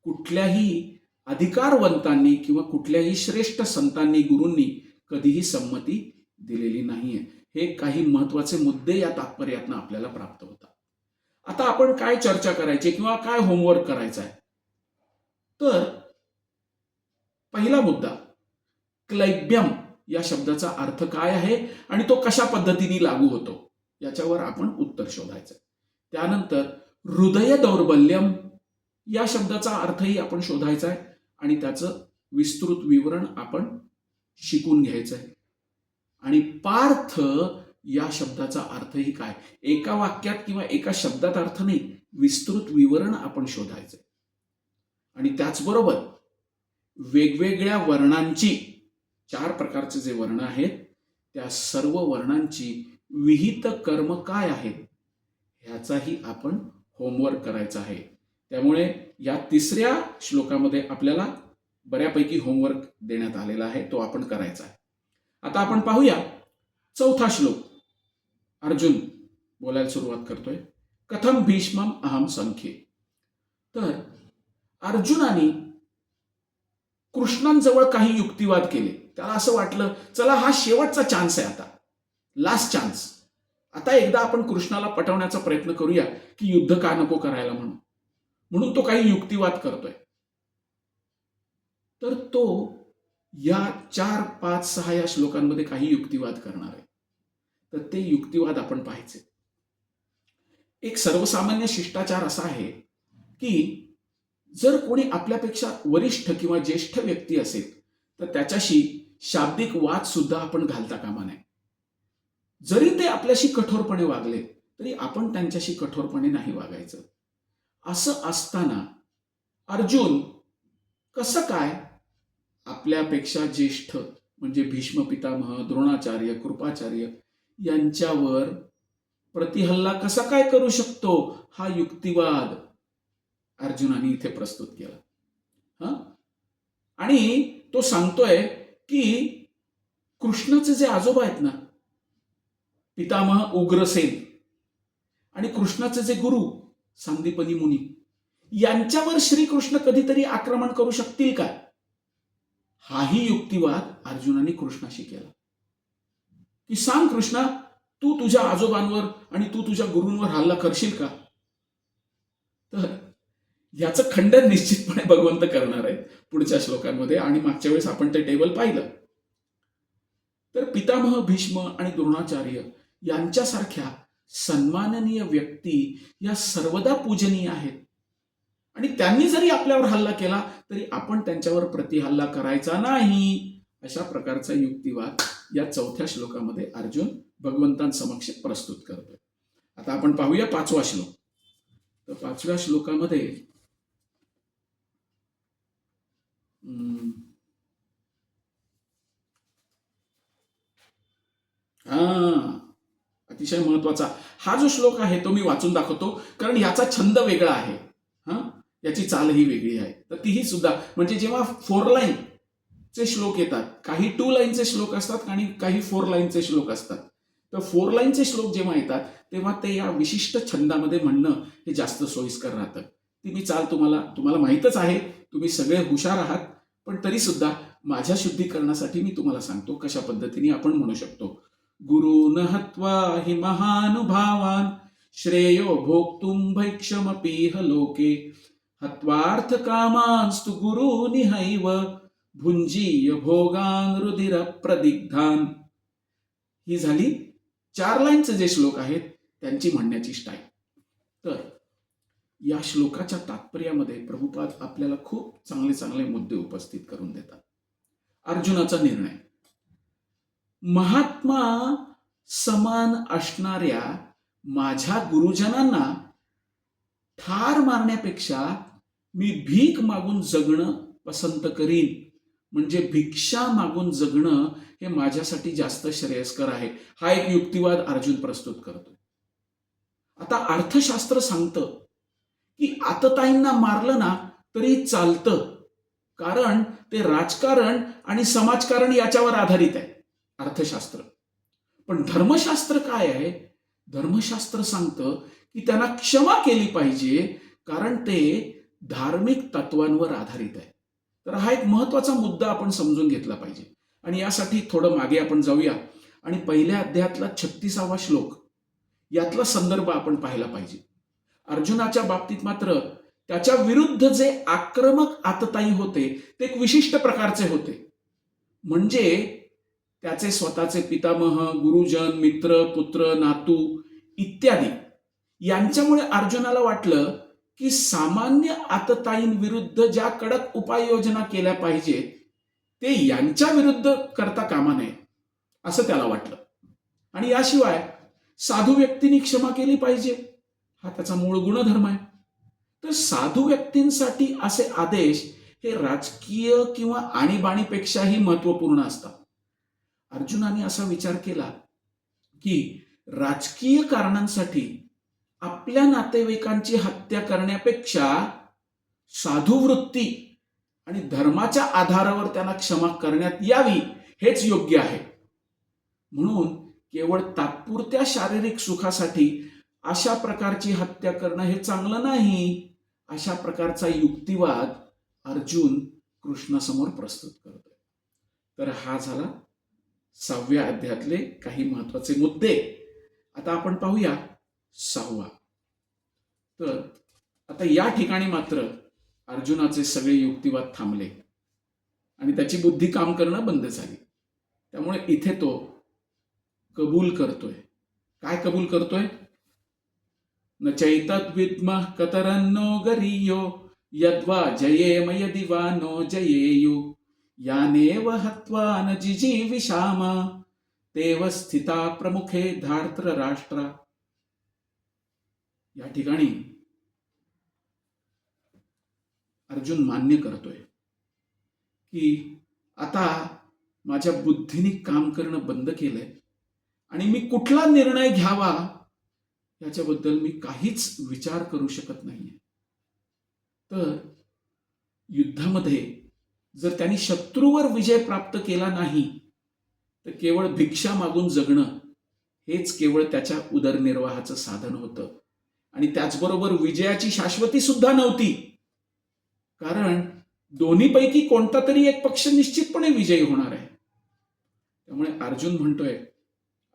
कुठल्याही अधिकारवंतांनी किंवा कुठल्याही श्रेष्ठ संतांनी गुरूंनी कधीही संमती दिलेली नाहीये. हे काही महत्वाचे मुद्दे या तात्पर्यातनं आपल्याला प्राप्त होतात. आता आपण काय चर्चा करायची किंवा काय होमवर्क करायचं आहे, तर पहिला मुद्दा क्लैब्यम या शब्दाचा अर्थ काय आहे आणि तो कशा पद्धतीने लागू होतो याच्यावर आपण उत्तर शोधायचं. त्यानंतर हृदय दौर्बल्यम या शब्दाचा अर्थही आपण शोधायचा आहे आणि त्याचं विस्तृत विवरण आपण शिकून घ्यायचं आहे. आणि पार्थ या शब्दाचा अर्थही काय, एका वाक्यात किंवा एका शब्दात अर्थ नाही, विस्तृत विवरण आपण शोधायचं. आणि त्याचबरोबर वेगवेगळ्या वर्णांची 4 प्रकारचे जे वर्ण आहेत त्या सर्व वर्णांची विहित कर्म काय आहेत ह्याचाही आपण होमवर्क करायचा आहे. त्यामुळे या तिसऱ्या श्लोकामध्ये आपल्याला बऱ्यापैकी होमवर्क देण्यात आलेला आहे, तो आपण करायचा आहे. आता आपण पाहूया चौथा श्लोक. अर्जुन बोलायला सुरुवात करतोय, कथम भीष्मम अहम संख्ये. तर अर्जुनाने कृष्णांजवळ काही युक्तिवाद केले. त्याला असं वाटलं चला हा शेवटचा चान्स आहे, आता लास्ट चान्स, आता एकदा आपण कृष्णाला पटवण्याचा प्रयत्न करूया की युद्ध का नको करायला म्हणून तो काही युक्तिवाद करतोय. तर तो या 4, 5, 6 या श्लोकांमध्ये काही युक्तिवाद करणार आहे. तर ते युक्तिवाद आपण पाहायचे. एक सर्वसामान्य शिष्टाचार असा आहे की जर कोणी आपल्यापेक्षा वरिष्ठ किंवा ज्येष्ठ व्यक्ती असेल तर त्याच्याशी शाब्दिक वाद सुद्धा आपण घालता कामा नये. जरी ते आपल्याशी कठोरपणे वागले तरी आपण त्यांच्याशी कठोरपणे नाही वागायचं. असं असताना अर्जुन कसं काय आपल्यापेक्षा ज्येष्ठ म्हणजे भीष्म पितामह, द्रोणाचार्य, कृपाचार्य यांच्यावर प्रतिहल्ला कसा काय करू शकतो, हा युक्तिवाद अर्जुनाने इथे प्रस्तुत केला. हा, आणि तो सांगतोय की कृष्णाचे जे आजोबा आहेत ना, पितामह उग्रसेन, आणि कृष्णाचे जे गुरु सांदीपनी मुनी, यांच्यावर श्रीकृष्ण कधीतरी आक्रमण करू शकतील का, हाही युक्तिवाद अर्जुनाने कृष्णाशी केला. की सांग कृष्णा, तू तुझ्या आजोबांवर आणि तू तुझ्या गुरूंवर हल्ला करशील का. तर याचं खंडन निश्चितपणे भगवंत करणार आहेत पुढच्या श्लोकांमध्ये, आणि मागच्या वेळेस आपण ते टेबल पाहिलं. तर पितामह भीष्म आणि द्रोणाचार्य यांच्यासारख्या सन्माननीय व्यक्ती या सर्वदा पूजनीय आहेत, आणि त्यांनी जरी आपल्यावर हल्ला केला तरी आपण त्यांच्यावर प्रतिहल्ला करायचा नाही, अशा प्रकारचा युक्तिवाद या 4थ्या श्लोकामध्ये अर्जुन भगवंतांसमक्ष प्रस्तुत करतोय. आता आपण पाहूया 5वा श्लोक. तर 5व्या श्लोकामध्ये अतिशय महत्वाचा हा जो श्लोक आहे तो मी वाचून दाखवतो, कारण याचा छंद वेगळा आहे, याची चालही वेगळी आहे. तर तीही सुद्धा, म्हणजे जेव्हा 4 लाईनचे श्लोक येतात, काही 2 लाईनचे श्लोक असतात आणि काही 4 लाईनचे श्लोक असतात. तर 4 लाईनचे श्लोक जेव्हा येतात तेव्हा ते या विशिष्ट छंदामध्ये म्हणणं हे जास्त सोयीस्कर राहतं. ती मी चाल तुम्हाला माहीतच आहे, तुम्ही सगळे हुशार आहात, पण तरी सुद्धा माझ्या शुद्धीकरणासाठी मी तुम्हाला सांगतो कशा पद्धतीने आपण म्हणू शकतो. गुरुन हत्वा हि महानुभावान श्रेयो भोक्तुम भैक्षमपीह लोके हत्वार्थ कामांस्तु गुरुनिहैव भुंजीय भोगान रुधिर प्रदिग्धान. ही झाली 4 लाईनचे जे श्लोक आहेत त्यांची म्हणण्याची स्टाईल. तर या श्लोकाच्या तात्पर्यामध्ये प्रभुपाद आपल्याला खूप चांगले चांगले मुद्दे उपस्थित करून देतात. अर्जुनाचा निर्णय, महात्मा समान असणाऱ्या माझ्या गुरुजनांना ठार मारण्यापेक्षा मी भीक मागून जगणं पसंत करीन, म्हणजे भिक्षा मागून जगणं हे माझ्यासाठी जास्त श्रेयस्कर आहे. हा एक युक्तिवाद अर्जुन प्रस्तुत करतो. आता अर्थशास्त्र सांगतं की आतताईंना मारलं ना तरी चालतं, कारण ते राजकारण आणि समाजकारण याच्यावर आधारित आहे अर्थशास्त्र. पण धर्मशास्त्र काय आहे, धर्मशास्त्र सांगतं की त्यांना क्षमा केली पाहिजे, कारण ते धार्मिक तत्वांवर आधारित आहे. तर हा एक महत्वाचा मुद्दा आपण समजून घेतला पाहिजे, आणि यासाठी थोडं मागे आपण जाऊया आणि पहिल्या अध्यायातला 36वा श्लोक यातला संदर्भ आपण पाहिला पाहिजे. अर्जुनाच्या बाबतीत मात्र त्याच्या विरुद्ध जे आक्रमक आतताई होते ते एक विशिष्ट प्रकारचे होते, म्हणजे त्याचे स्वतःचे पितामह, गुरुजन, मित्र, पुत्र, नातू इत्यादी यांच्यामुळे अर्जुनाला वाटलं की सामान्य आतताईंविरुद्ध ज्या कडक उपाययोजना केल्या पाहिजेत ते यांच्या विरुद्ध करता कामा नये असं त्याला वाटलं. आणि याशिवाय साधू व्यक्तींनी क्षमा केली पाहिजे, हा त्याचा मूळ गुणधर्म आहे. तर साधू व्यक्तींसाठी असे आदेश हे राजकीय किंवा आणीबाणीपेक्षाही महत्वपूर्ण असतात. अर्जुनाने असा विचार केला की राजकीय कारणांसाठी आपल्या नातेवाईकांची हत्या करण्यापेक्षा साधुवृत्ती आणि धर्माच्या आधारावर त्यांना क्षमा करण्यात यावी हेच योग्य आहे. म्हणून केवळ तात्पुरत्या शारीरिक सुखासाठी अशा प्रकारची हत्या करणं हे चांगलं नाही, अशा प्रकारचा युक्तिवाद अर्जुन कृष्णासमोर प्रस्तुत करतो. तर हा झाला 6व्या अध्यायातले काही महत्वाचे मुद्दे. आता आपण पाहूया 6वा. तर आता या ठिकाणी मात्र अर्जुनाचे सगळे युक्तिवाद थांबले आणि त्याची बुद्धी काम करणं बंद झाली. त्यामुळे इथे तो कबूल करतोय. काय कबूल करतोय? न चैतद्विद्मः कतरन्नो गरीयो यद्वा जयेम यदि वा नो जयेयु यानेव हत्वा न जिजीविषाम तेव स्थिता प्रमुखे धार्तराष्ट्रा. या ठिकाणी अर्जुन मान्य करतोय की आता माझ्या बुद्धीने काम करणं बंद केलंय आणि मी कुठला निर्णय घ्यावा याच्याबद्दल मी काहीच विचार करू शकत नाहीये. तर युद्धामध्ये जर त्यांनी शत्रूवर विजय प्राप्त केला नाही तर केवळ भिक्षा मागून जगणं हेच केवळ त्याच्या उदरनिर्वाहाचं साधन होतं. आणि त्याचबरोबर विजयाची शाश्वती सुद्धा नव्हती, कारण दोन्हीपैकी कोणता तरी एक पक्ष निश्चितपणे विजयी होणार आहे. त्यामुळे अर्जुन म्हणतोय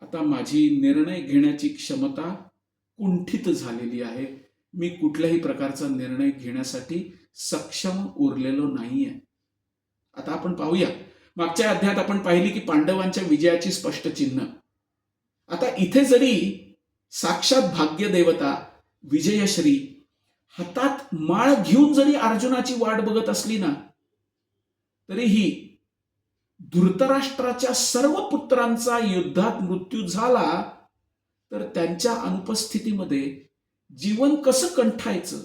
आता माझी निर्णय घेण्याची क्षमता कुंठित झालेली आहे. मी कुठल्याही प्रकारचा निर्णय घेण्यासाठी सक्षम उरलेलो नाहीये. आता आपण पाहूया, मागच्या अध्यायात आपण पाहिली की पांडवांच्या विजयाची स्पष्ट चिन्ह. आता इथे जरी साक्षात भाग्यदेवता विजयश्री हातात माळ घेऊन जरी अर्जुनाची वाट बघत असली ना, तरीही धृतराष्ट्राच्या सर्व पुत्रांचा युद्धात मृत्यू झाला तर त्यांच्या अनुपस्थितीमध्ये जीवन कसं कंठायचं,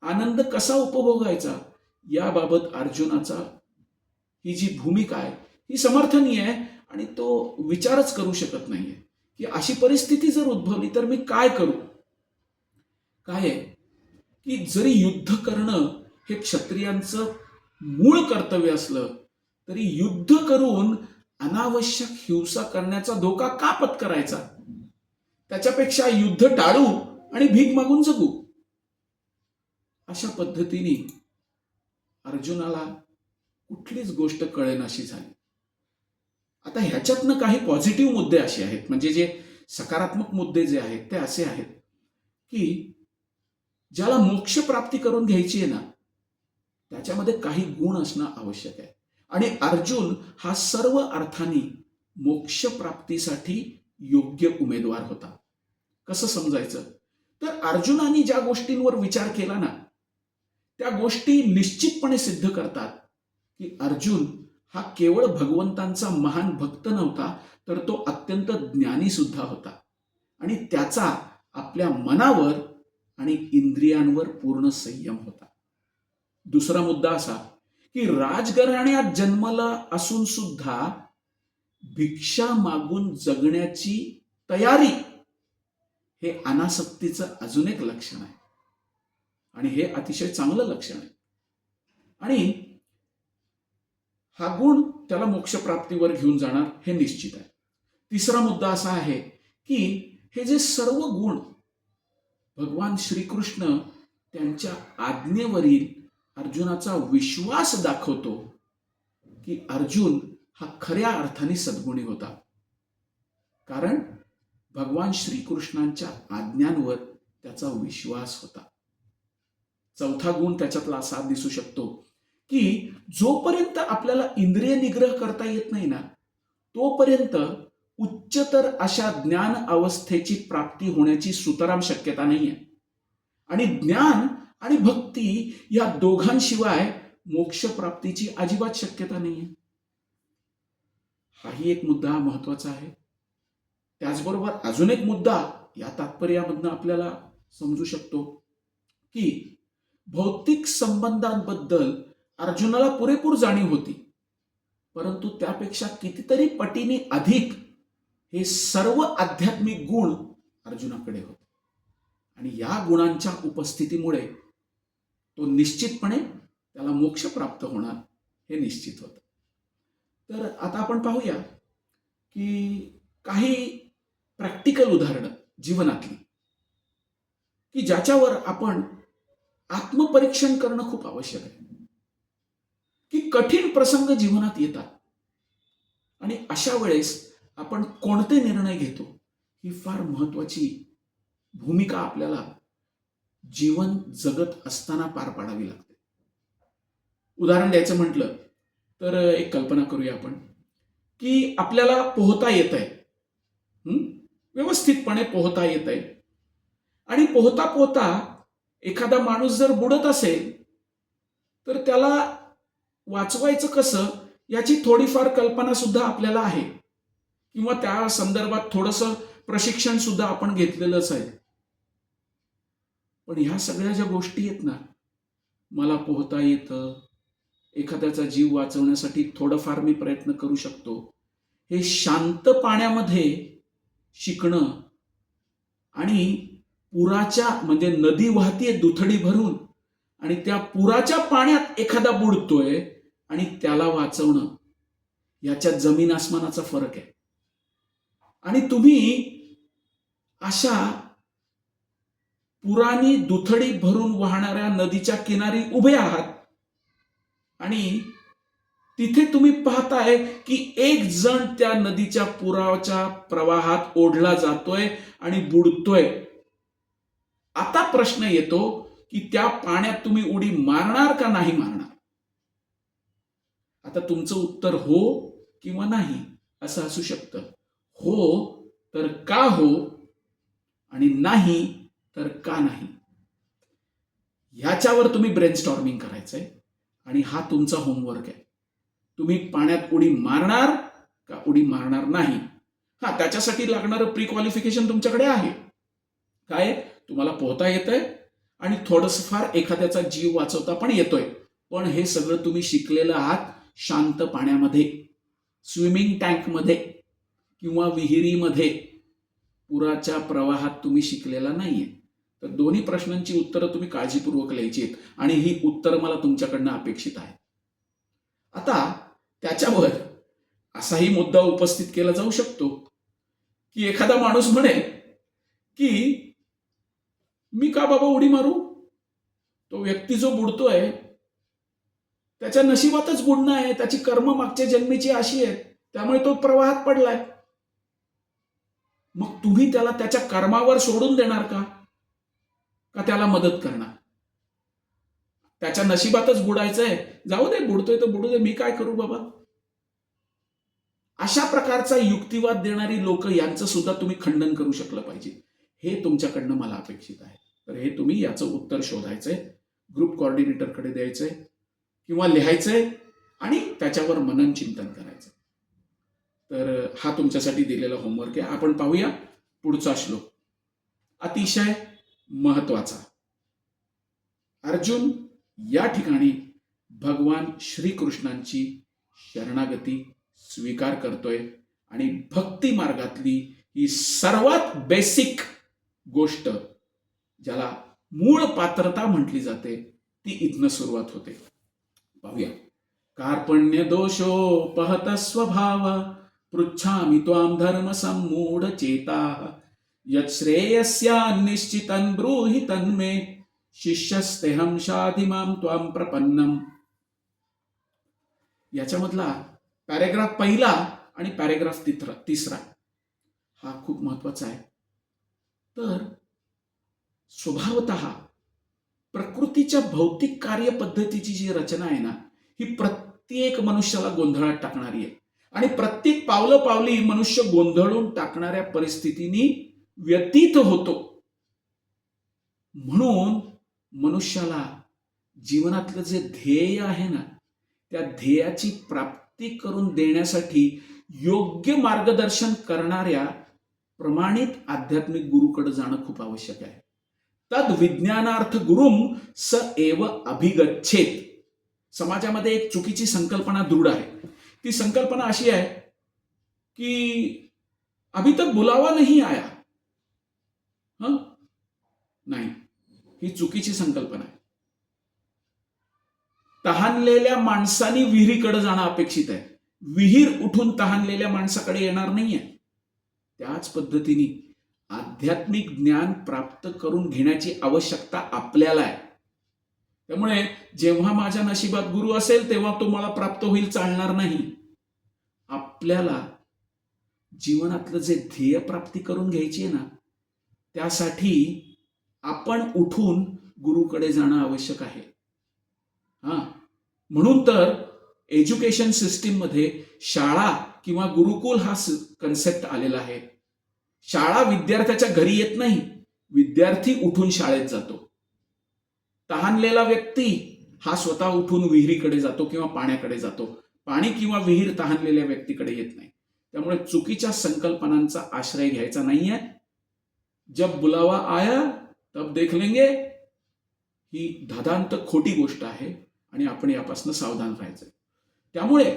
आनंद कसा उपभोगायचा, याबाबत अर्जुनाचा ही जी भूमिका आहे ही समर्थनीय आहे. आणि तो विचारच करू शकत नाहीये की अशी परिस्थिती जर उद्भवली तर मी काय करू. काय आहे की जरी युद्ध करणं हे क्षत्रियांचं मूळ कर्तव्य असलं तरी युद्ध करून अनावश्यक हिंसा करण्याचा धोका का पत्करायचा. त्याच्यापेक्षा युद्ध टाळू आणि भीक मागून जगू. अशा पद्धतीने अर्जुनाला कुठलीच गोष्ट कळेनाशी झाली. आता ह्याच्यातनं काही पॉझिटिव्ह मुद्दे असे आहेत, म्हणजे जे सकारात्मक मुद्दे जे आहेत ते असे आहेत की ज्याला मोक्ष प्राप्ती करून घ्यायची आहे ना, त्याच्यामध्ये काही गुण असणं आवश्यक आहे. आणि अर्जुन हा सर्व अर्थाने मोक्ष प्राप्तीसाठी योग्य उमेदवार होता. कसं समजायचं, तर अर्जुनाने ज्या गोष्टींवर विचार केला ना, त्या गोष्टी निश्चितपणे सिद्ध करतात की अर्जुन हा केवळ भगवंतांचा महान भक्त नव्हता, तर तो अत्यंत ज्ञानी सुद्धा होता. आणि त्याचा आपल्या मनावर आणि इंद्रियांवर पूर्ण संयम होता. दुसरा मुद्दा असा की राजघराण्यात जन्मला असून सुद्धा भिक्षा मागून जगण्याची तयारी हे अनासक्तीचं अजून एक लक्षण आहे. आणि हे अतिशय चांगलं लक्षण आहे. आणि हा गुण त्याला मोक्षप्राप्तीवर घेऊन जाणार हे निश्चित आहे. तिसरा मुद्दा असा आहे की हे जे सर्व गुण भगवान श्रीकृष्ण त्यांच्या आज्ञेवरील अर्जुनाचा विश्वास दाखवतो की अर्जुन हा खऱ्या अर्थाने सद्गुणी होता, कारण भगवान श्रीकृष्णांच्या आज्ञांवर त्याचा विश्वास होता. चौथा गुण त्याच्यातला असा दिसू शकतो की जोपर्यंत आपल्याला इंद्रिय निग्रह करता येत नाही ना, तोपर्यंत उच्चतर अशा ज्ञान अवस्थेची प्राप्ती होण्याची सुतराम शक्यता नाहीये. आणि ज्ञान आणि भक्ती या दोघांशिवाय मोक्ष प्राप्तीची अजिबात शक्यता नाहीये. हाही एक मुद्दा महत्वाचा आहे. त्याचबरोबर अजून एक मुद्दा या तात्पर्यामधनं आपल्याला समजू शकतो की भौतिक संबंधांबद्दल अर्जुनाला पुरेपूर जाणीव होती, परंतु त्यापेक्षा कितीतरी पटीने अधिक हे सर्व आध्यात्मिक गुण अर्जुनाकडे होते. आणि या गुणांच्या उपस्थितीमुळे तो निश्चितपणे त्याला मोक्ष प्राप्त होणार हे निश्चित होतं. तर आता आपण पाहूया की काही प्रॅक्टिकल उदाहरणं जीवनातली की ज्याच्यावर आपण आत्मपरीक्षण करणं खूप आवश्यक आहे. की कठीण प्रसंग जीवनात येतात आणि अशा वेळेस आपण कोणते निर्णय घेतो ही फार महत्वाची भूमिका आपल्याला जीवन जगत असताना पार पाडावी लागते. उदाहरण द्यायचं म्हटलं तर एक कल्पना करूया आपण की आपल्याला पोहता येत आहे, व्यवस्थितपणे पोहता येत आहे आणि पोहता पोहता एखादा माणूस जर बुडत असेल तर त्याला वाचवायचं कसं याची थोडीफार कल्पना सुद्धा आपल्याला आहे, किंवा त्या संदर्भात थोडंसं प्रशिक्षण सुद्धा आपण घेतलेलंच आहे. पण ह्या सगळ्या ज्या गोष्टी आहेत ना, मला पोहता येतं, एखाद्याचा जीव वाचवण्यासाठी थोडंफार मी प्रयत्न करू शकतो, हे शांत पाण्यामध्ये शिकणं आणि पुराच्या म्हणजे नदी वाहतीये दुथडी भरून आणि त्या पुराच्या पाण्यात एखादा बुडतोय आणि त्याला वाचवणं, याच्यात जमीन आसमानाचा फरक आहे. आणि तुम्ही अशा पुरानी दुथडी भरून वाहणाऱ्या नदीच्या किनारी उभे आहात आणि तिथे तुम्ही पाहताय की एक जण त्या नदीच्या पुराच्या प्रवाहात ओढला जातोय आणि बुडतोय. आता प्रश्न येतो की त्या पाण्यात तुम्ही उडी मारणार का नाही मारणार? आता तुमचं उत्तर हो किंवा नाही असं असू शकतं. हो तर का हो आणि नाही तर का नाही, ह्याच्यावर तुम्ही ब्रेनस्टॉर्मिंग करायचंय आणि हा तुमचा होमवर्क आहे. तुम्ही पाण्यात उडी मारणार का उडी मारणार नाही? हा, त्याच्यासाठी लागणारं प्री क्वालिफिकेशन तुमच्याकडे आहे. काय? तुम्हाला पोहता येतंय आणि थोडंसं एखाद्याचा जीव वाचवता पण येतोय. पण हे सगळं तुम्ही शिकलेलं आहात शांत पाण्यामध्ये, स्विमिंग टँकमध्ये किंवा विहिरीमध्ये. पुराच्या प्रवाहात तुम्ही शिकलेला नाहीये. तर दोन्ही प्रश्नांची उत्तरं तुम्ही काळजीपूर्वक लिहायची आहेत आणि ही उत्तरं मला तुमच्याकडनं अपेक्षित आहे. आता त्याच्यावर असाही मुद्दा उपस्थित केला जाऊ शकतो की एखादा माणूस म्हणेल की मी का बाबा उडी मारू? तो व्यक्ती जो बुडतोय त्याच्या नशिबातच बुडणं आहे, त्याची कर्म मागच्या जन्मीची अशी आहेत, त्यामुळे तो प्रवाहात पडलाय. मग तुम्ही त्याला त्याच्या कर्मावर सोडून देणार का त्याला मदत करणार? त्याच्या नशिबातच बुडायचंय, जाऊ दे, बुडतोय तर बुडू दे, मी काय करू बाबा? अशा प्रकारचा युक्तिवाद देणारी लोक यांचं सुद्धा तुम्ही खंडन करू शकलं पाहिजे. हे तुमच्याकडनं मला अपेक्षित आहे. तर हे तुम्ही याचं उत्तर शोधायचंय, ग्रुप कोऑर्डिनेटरकडे द्यायचंय किंवा लिहायचंय आणि त्याच्यावर मनन चिंतन करायचं. तर हा तुमच्यासाठी दिलेला होमवर्क आहे. आपण पाहूया पुढचा श्लोक, अतिशय महत्वाचा. अर्जुन या ठिकाणी भगवान श्रीकृष्णांची शरणागती स्वीकार करतोय आणि भक्ती मार्गातली ही सर्वात बेसिक गोष्ट, ज्याला मूळ पात्रता म्हटली जाते, ती इथनं सुरुवात होते. पाहूया. कार्पण्य दोषोपहत स्वभाव पृच्छामि त्वां धर्म सम्मूढ चेताः यत् श्रेयस्यान् निश्चितं ब्रूहि तन्मे शिष्यस्तेहं शाधि मां त्वां प्रपन्नम. याच्यामधला पॅरेग्राफ पहिला आणि पॅरेग्राफ तिसरा हा खूप महत्वाचा आहे. तर स्वभावतः प्रकृतीच्या भौतिक कार्यपद्धतीची जी रचना आहे ना, ही प्रत्येक मनुष्याला गोंधळात टाकणारी आहे आणि प्रत्येक पावली मनुष्य गोंधळून टाकणाऱ्या परिस्थितीनी व्यतीत होतो. म्हणून मनुष्याला जीवनातलं जे ध्येय आहे ना, त्या ध्येयाची प्राप्ती करून देण्यासाठी योग्य मार्गदर्शन करणाऱ्या प्रमाणित आध्यात्मिक गुरुकडे जाणं खूप आवश्यक आहे. तद विज्ञानार्थ गुरुम स एव अभिगच्छेत. समाजामध्ये एक चुकीची संकल्पना दृढ आहे. ती संकल्पना अशी आहे की अभी तक बुलावा नहीं आया. नाही, ही चुकीची संकल्पना आहे. तहानलेल्या माणसाने विहिरीकडे जाणं अपेक्षित आहे. विहीर उठून तहानलेल्या माणसाकडे येणार नाहीये. त्याच पद्धतीने आध्यात्मिक ज्ञान प्राप्त करून घेण्याची आवश्यकता आपल्याला आहे. त्यामुळे जेव्हा माझ्या नशिबात गुरु असेल तेव्हा तो मला प्राप्त होईल चालणार नाही. आपल्याला जीवनातलं जे ध्येय प्राप्ती करून घ्यायची आहे ना, त्यासाठी आपण उठून गुरुकडे जाणं आवश्यक आहे. म्हणून तर एज्युकेशन सिस्टीम मध्ये शाळा किंवा गुरुकुल हा कन्सेप्ट आलेला आहे. शाळा विद्यार्थ्याच्या घरी येत नाही, विद्यार्थी उठून शाळेत जातो. तहानलेला व्यक्ती हा स्वतः उठून विहिरीकडे जातो किंवा पाण्याकडे जातो. पाणी किंवा विहीर तहानलेल्या व्यक्तीकडे येत नाही. त्यामुळे चुकीच्या संकल्पनांचा आश्रय घ्यायचा नाहीये. जब बुलावा आया तब देख लेंगे ही धादांत खोटी गोष्ट आहे आणि आपण यापासून सावधान राहायचं. त्यामुळे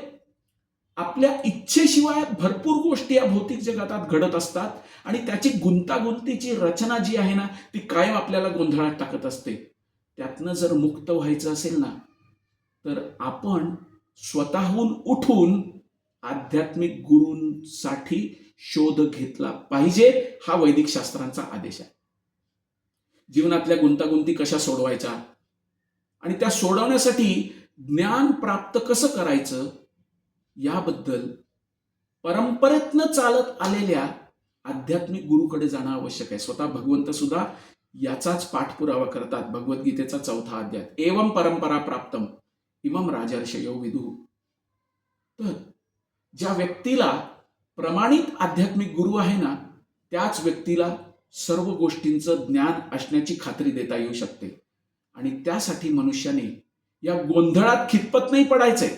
आपल्या इच्छेशिवाय भरपूर गोष्टी या भौतिक जगात घडत असतात आणि त्याची गुंतागुंतीची रचना जी आहे ना ती कायम आपल्याला गोंधळात टाकत असते. त्यातनं जर मुक्त व्हायचं असेल ना तर आपण स्वतःहून उठून आध्यात्मिक गुरूंसाठी शोध घेतला पाहिजे. हा वैदिक शास्त्रांचा आदेश आहे. जीवनातल्या गुंतागुंती कशा सोडवायच्या आणि त्या सोडवण्यासाठी ज्ञान प्राप्त कसं करायचं याबद्दल परंपरेतनं चालत आलेल्या आध्यात्मिक गुरुकडे जाणं आवश्यक आहे. स्वतः भगवंत सुद्धा याचाच पाठपुरावा करतात. भगवद्गीतेचा 4था अध्याय, एवं परंपरा प्राप्तम इमम राजर्षयो विदुः. तर ज्या व्यक्तीला प्रमाणित आध्यात्मिक गुरु आहे ना त्याच व्यक्तीला सर्व गोष्टींचं ज्ञान असण्याची खात्री देता येऊ शकते. आणि त्यासाठी मनुष्याने या गोंधळात खितपत नाही पडायचंय.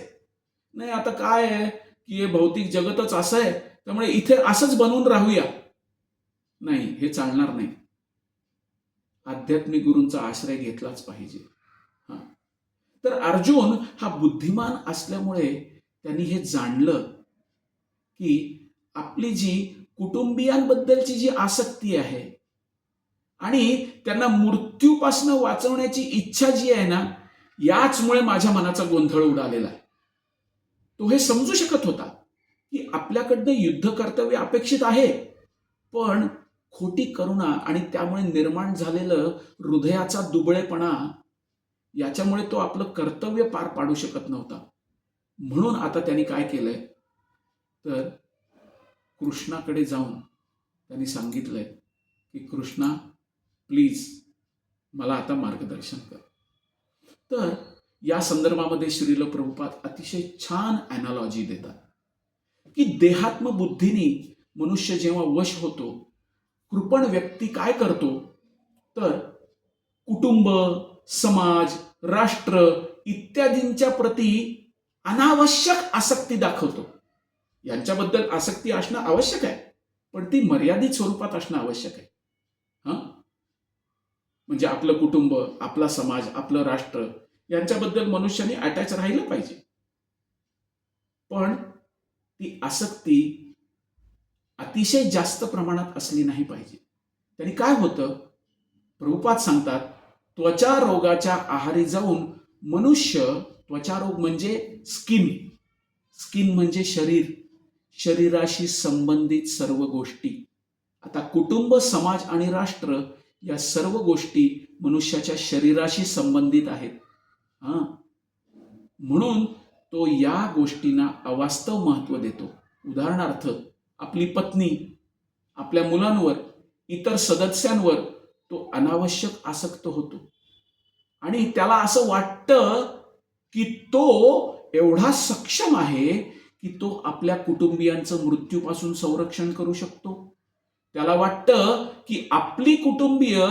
नाही आता काय आहे की हे भौतिक जगतच असं आहे त्यामुळे इथे असंच बनवून राहूया. नाही, हे चालणार नाही. आध्यात्मिक गुरूंचा आश्रय घेतलाच पाहिजे. तर अर्जुन हा बुद्धिमान असल्यामुळे त्यांनी हे जाणलं की आपली जी कुटुंबियांबद्दलची जी आसक्ती आहे आणि त्यांना मृत्यूपासून वाचवण्याची इच्छा जी आहे ना याचमुळे माझ्या मनाचा गोंधळ उडालेला आहे. तो हे समजू शकत होता की आपल्याकडनं युद्ध कर्तव्य अपेक्षित आहे, पण खोटी करुणा आणि त्यामुळे निर्माण झालेलं हृदयाचा दुबळेपणा याच्यामुळे तो आपलं कर्तव्य पार पाडू शकत नव्हता. म्हणून आता त्यांनी काय केलंय तर कृष्णाकडे जाऊन त्यांनी सांगितलंय की कृष्णा प्लीज मला आता मार्गदर्शन कर. तर या संदर्भामध्ये श्रील प्रभुपाद अतिशय छान अॅनालॉजी देतात की देहात्म बुद्धीने मनुष्य जेव्हा वश होतो, कृपण व्यक्ती काय करतो तर कुटुंब, समाज, राष्ट्र इत्यादींच्या प्रती अनावश्यक आसक्ती दाखवतो. यांच्याबद्दल आसक्ती असणं आवश्यक आहे, पण ती मर्यादित स्वरूपात असणं आवश्यक आहे. म्हणजे आपलं कुटुंब, आपला समाज, आपलं राष्ट्र यांच्याबद्दल मनुष्याने अटॅच राहिलं पाहिजे, पण ती आसक्ती अतिशय जास्त प्रमाणात असली नाही पाहिजे. त्यांनी काय होतं प्रभुपाद सांगतात, त्वचा रोगाच्या आहारी जाऊन मनुष्य, त्वचा रोग म्हणजे स्किन म्हणजे शरीर, शरीराशी संबंधित सर्व गोष्टी. आता कुटुंब, समाज आणि राष्ट्र या सर्व गोष्टी मनुष्याच्या शरीराशी संबंधित आहेत. म्हणून तो या गोष्टींना अवास्तव महत्व देतो. उदाहरणार्थ आपली पत्नी, आपल्या मुलांवर, इतर सदस्यांवर तो अनावश्यक आसक्त होतो आणि त्याला असं वाटतं की तो एवढा सक्षम आहे की तो आपल्या कुटुंबियांचं मृत्यूपासून संरक्षण करू शकतो. त्याला वाटतं की आपली कुटुंबीय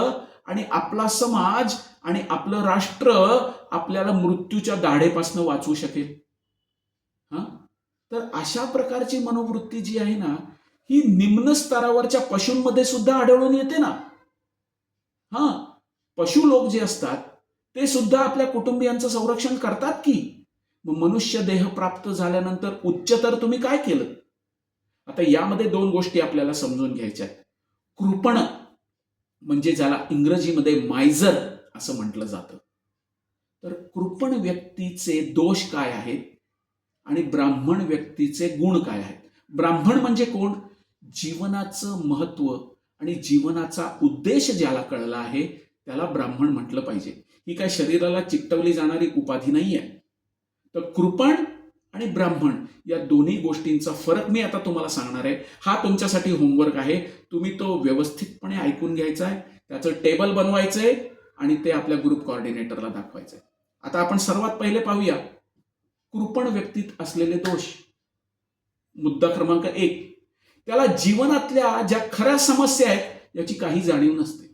आणि आपला समाज आणि आपलं राष्ट्र आपल्याला मृत्यूच्या दाढेपासून वाचवू शकेल. तर अशा प्रकारची मनोवृत्ती जी आहे ना ही निम्न स्तरावरच्या पशूंमध्ये सुद्धा आढळून येते ना. पशु लोक जे असतात ते सुद्धा आपल्या कुटुंबियांचं संरक्षण करतात की. मग मनुष्य देह प्राप्त झाल्यानंतर उच्चतर तुम्ही काय केलं. आता यामध्ये 2 गोष्टी आपल्याला समजून घ्यायच्या आहेत. कृपण म्हणजे ज्याला इंग्रजीमध्ये मायझर असं म्हटलं जातं. तर कृपण व्यक्तीचे दोष काय आहेत आणि ब्राह्मण व्यक्तीचे गुण काय आहेत. ब्राह्मण म्हणजे कोण, जीवनाचं महत्व आणि जीवनाचा उद्देश ज्याला कळला आहे त्याला ब्राह्मण म्हटलं पाहिजे. ही काय शरीराला चिकटवली जाणारी उपाधी नाही आहे. तर कृपण आणि ब्राह्मण या दोन्ही गोष्टींचा फरक मी आता तुम्हाला सांगणार आहे. हा तुमच्यासाठी होमवर्क आहे. तुम्ही तो व्यवस्थितपणे ऐकून घ्यायचा आहे, त्याचं टेबल बनवायचंय आणि ते आपल्या ग्रुप कोऑर्डिनेटरला दाखवायचंय. आता आपण सर्वात पहिले पाहूया कृपण व्यक्तीत असलेले दोष. मुद्दा क्रमांक 1, त्याला जीवनातल्या ज्या खऱ्या समस्या आहेत याची काही जाणीव नसते.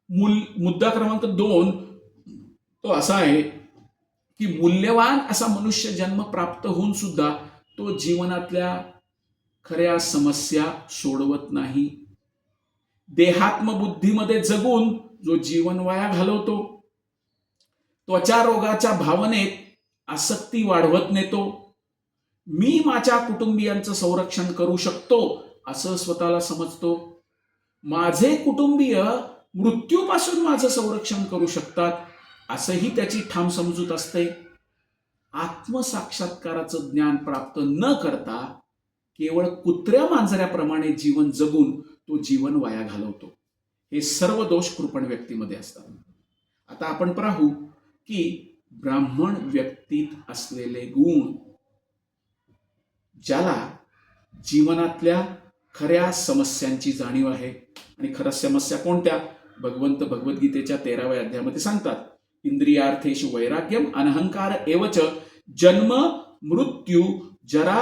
मुद्दा क्रमांक 2 तो असा आहे की मूल्यवान असा मनुष्य जन्म प्राप्त होऊन सुद्धा तो जीवनातल्या खऱ्या समस्या सोडवत नाही. देहात्मबुद्धीमध्ये जगून जो जीवन वाया घालवतो, त्वचा रोगाच्या भावनेत आसक्ती वाढवत नेतो, मी माझ्या कुटुंबियांचं संरक्षण करू शकतो असं स्वतःला समजतो, माझे कुटुंबीय मृत्यूपासून माझं संरक्षण करू शकतात असंही त्याची ठाम समजूत असते. आत्मसाक्षात्काराचं ज्ञान प्राप्त न करता केवळ कुत्र्या मांजऱ्याप्रमाणे जीवन जगून तो जीवन वाया घालवतो. हे सर्व दोष कृपण व्यक्तीमध्ये असतात. आता आपण पाहू की ब्राह्मण व्यक्तीत असलेले गुण, ज्याला जीवनातल्या खऱ्या समस्यांची जाणीव आहे. आणि खऱ्या समस्या कोणत्या? भगवंत भगवद्गीतेच्या 13व्या अध्यायामध्ये सांगतात, इंद्रियार्थेषु वैराग्यम अनहंकार एवच जन्म मृत्यू जरा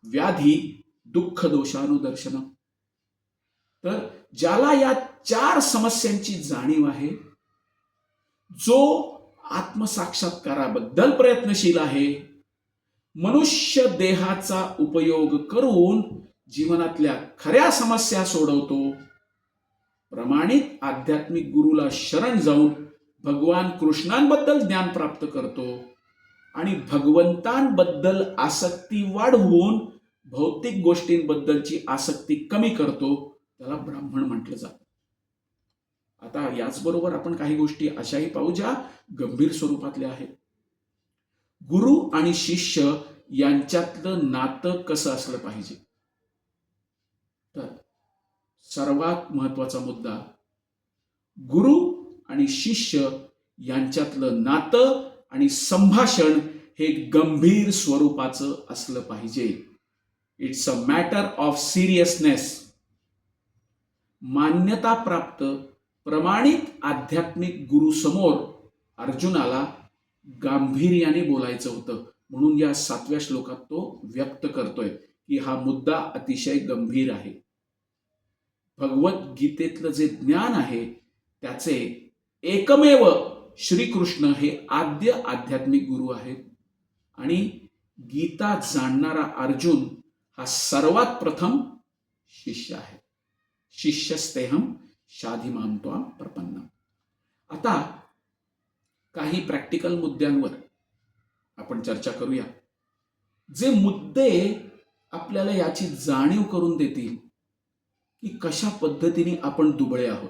व्याधी दुःख दोषानुदर्शन. तर ज्याला या 4 समस्यांची जाणीव आहे, जो आत्मसाक्षात्काराबद्दल प्रयत्नशील आहे, मनुष्य देहाचा उपयोग करून जीवनातल्या खऱ्या समस्या सोडवतो, प्रमाणित आध्यात्मिक गुरुला शरण जाऊन भगवान कृष्णांबद्दल ज्ञान प्राप्त करतो आणि भगवंतांबद्दल आसक्ती वाढवून भौतिक गोष्टींबद्दलची आसक्ती कमी करतो, त्याला ब्राह्मण म्हटलं जातं. आता याचबरोबर आपण काही गोष्टी अशाही पाहू ज्या गंभीर स्वरूपातल्या आहेत. गुरु आणि शिष्य यांच्यातलं नातं कसं असलं पाहिजे? तर सर्वात महत्वाचा मुद्दा, गुरु आणि शिष्य यांच्यातलं नातं आणि संभाषण हे गंभीर स्वरूपाचं असलं पाहिजे. It's a matter of seriousness. मान्यता प्राप्त प्रमाणित आध्यात्मिक गुरु समोर अर्जुनाला गांभीर्याने बोलायचं होतं, म्हणून या 7व्या श्लोकात तो व्यक्त करतोय की हा मुद्दा अतिशय गंभीर आहे. भगवद्गीतेतलं जे ज्ञान आहे त्याचे एकमेव श्रीकृष्ण हे आद्य आध्यात्मिक गुरु आहेत आणि गीता जाणणारा अर्जुन हा सर्वात प्रथम शिष्य आहे. शिष्यस्तेहम शाधिमां त्वां प्रपन्नम. आता काही प्रॅक्टिकल मुद्द्यांवर आपण चर्चा करूया, जे मुद्दे आपल्याला याची जाणीव करून देतील की कशा पद्धतीने आपण दुबळे आहोत.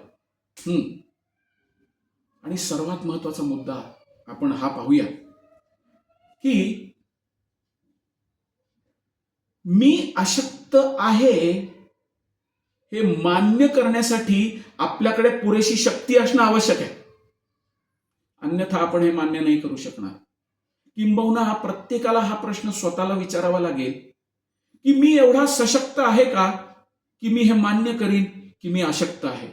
आणि सर्वात महत्वाचा मुद्दा आपण हा पाहूया की मी अशक्त आहे हे मान्य करण्यासाठी आपल्याकडे पुरेशी शक्ती असणं आवश्यक आहे, अन्यथा आपण हे मान्य नाही करू शकणार. किंबहुना प्रत्येकाला हा प्रश्न स्वतःला विचारावा लागेल की मी एवढा सशक्त आहे का की मी हे मान्य करीन की मी अशक्त आहे.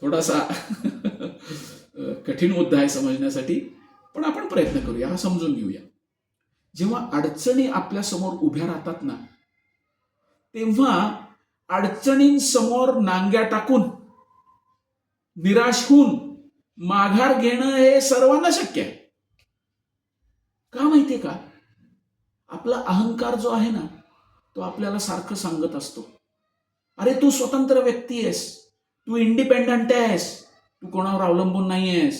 थोडासा कठीण मुद्दा आहे समजण्यासाठी, पण आपण प्रयत्न करूया, हा समजून घेऊया. जेव्हा अडचणी आपल्या समोर उभ्या राहतात ना, तेव्हा अडचणींसमोर नांग्या टाकून निराश होऊन माघार घेणं हे सर्वांना शक्य आहे. का माहितीये का? आपला अहंकार जो आहे ना, तो आपल्याला सारखं सांगत असतो, अरे तू स्वतंत्र व्यक्ती आहेस, तू इंडिपेंडंट आहेस, तू कोणावर अवलंबून नाही आहेस,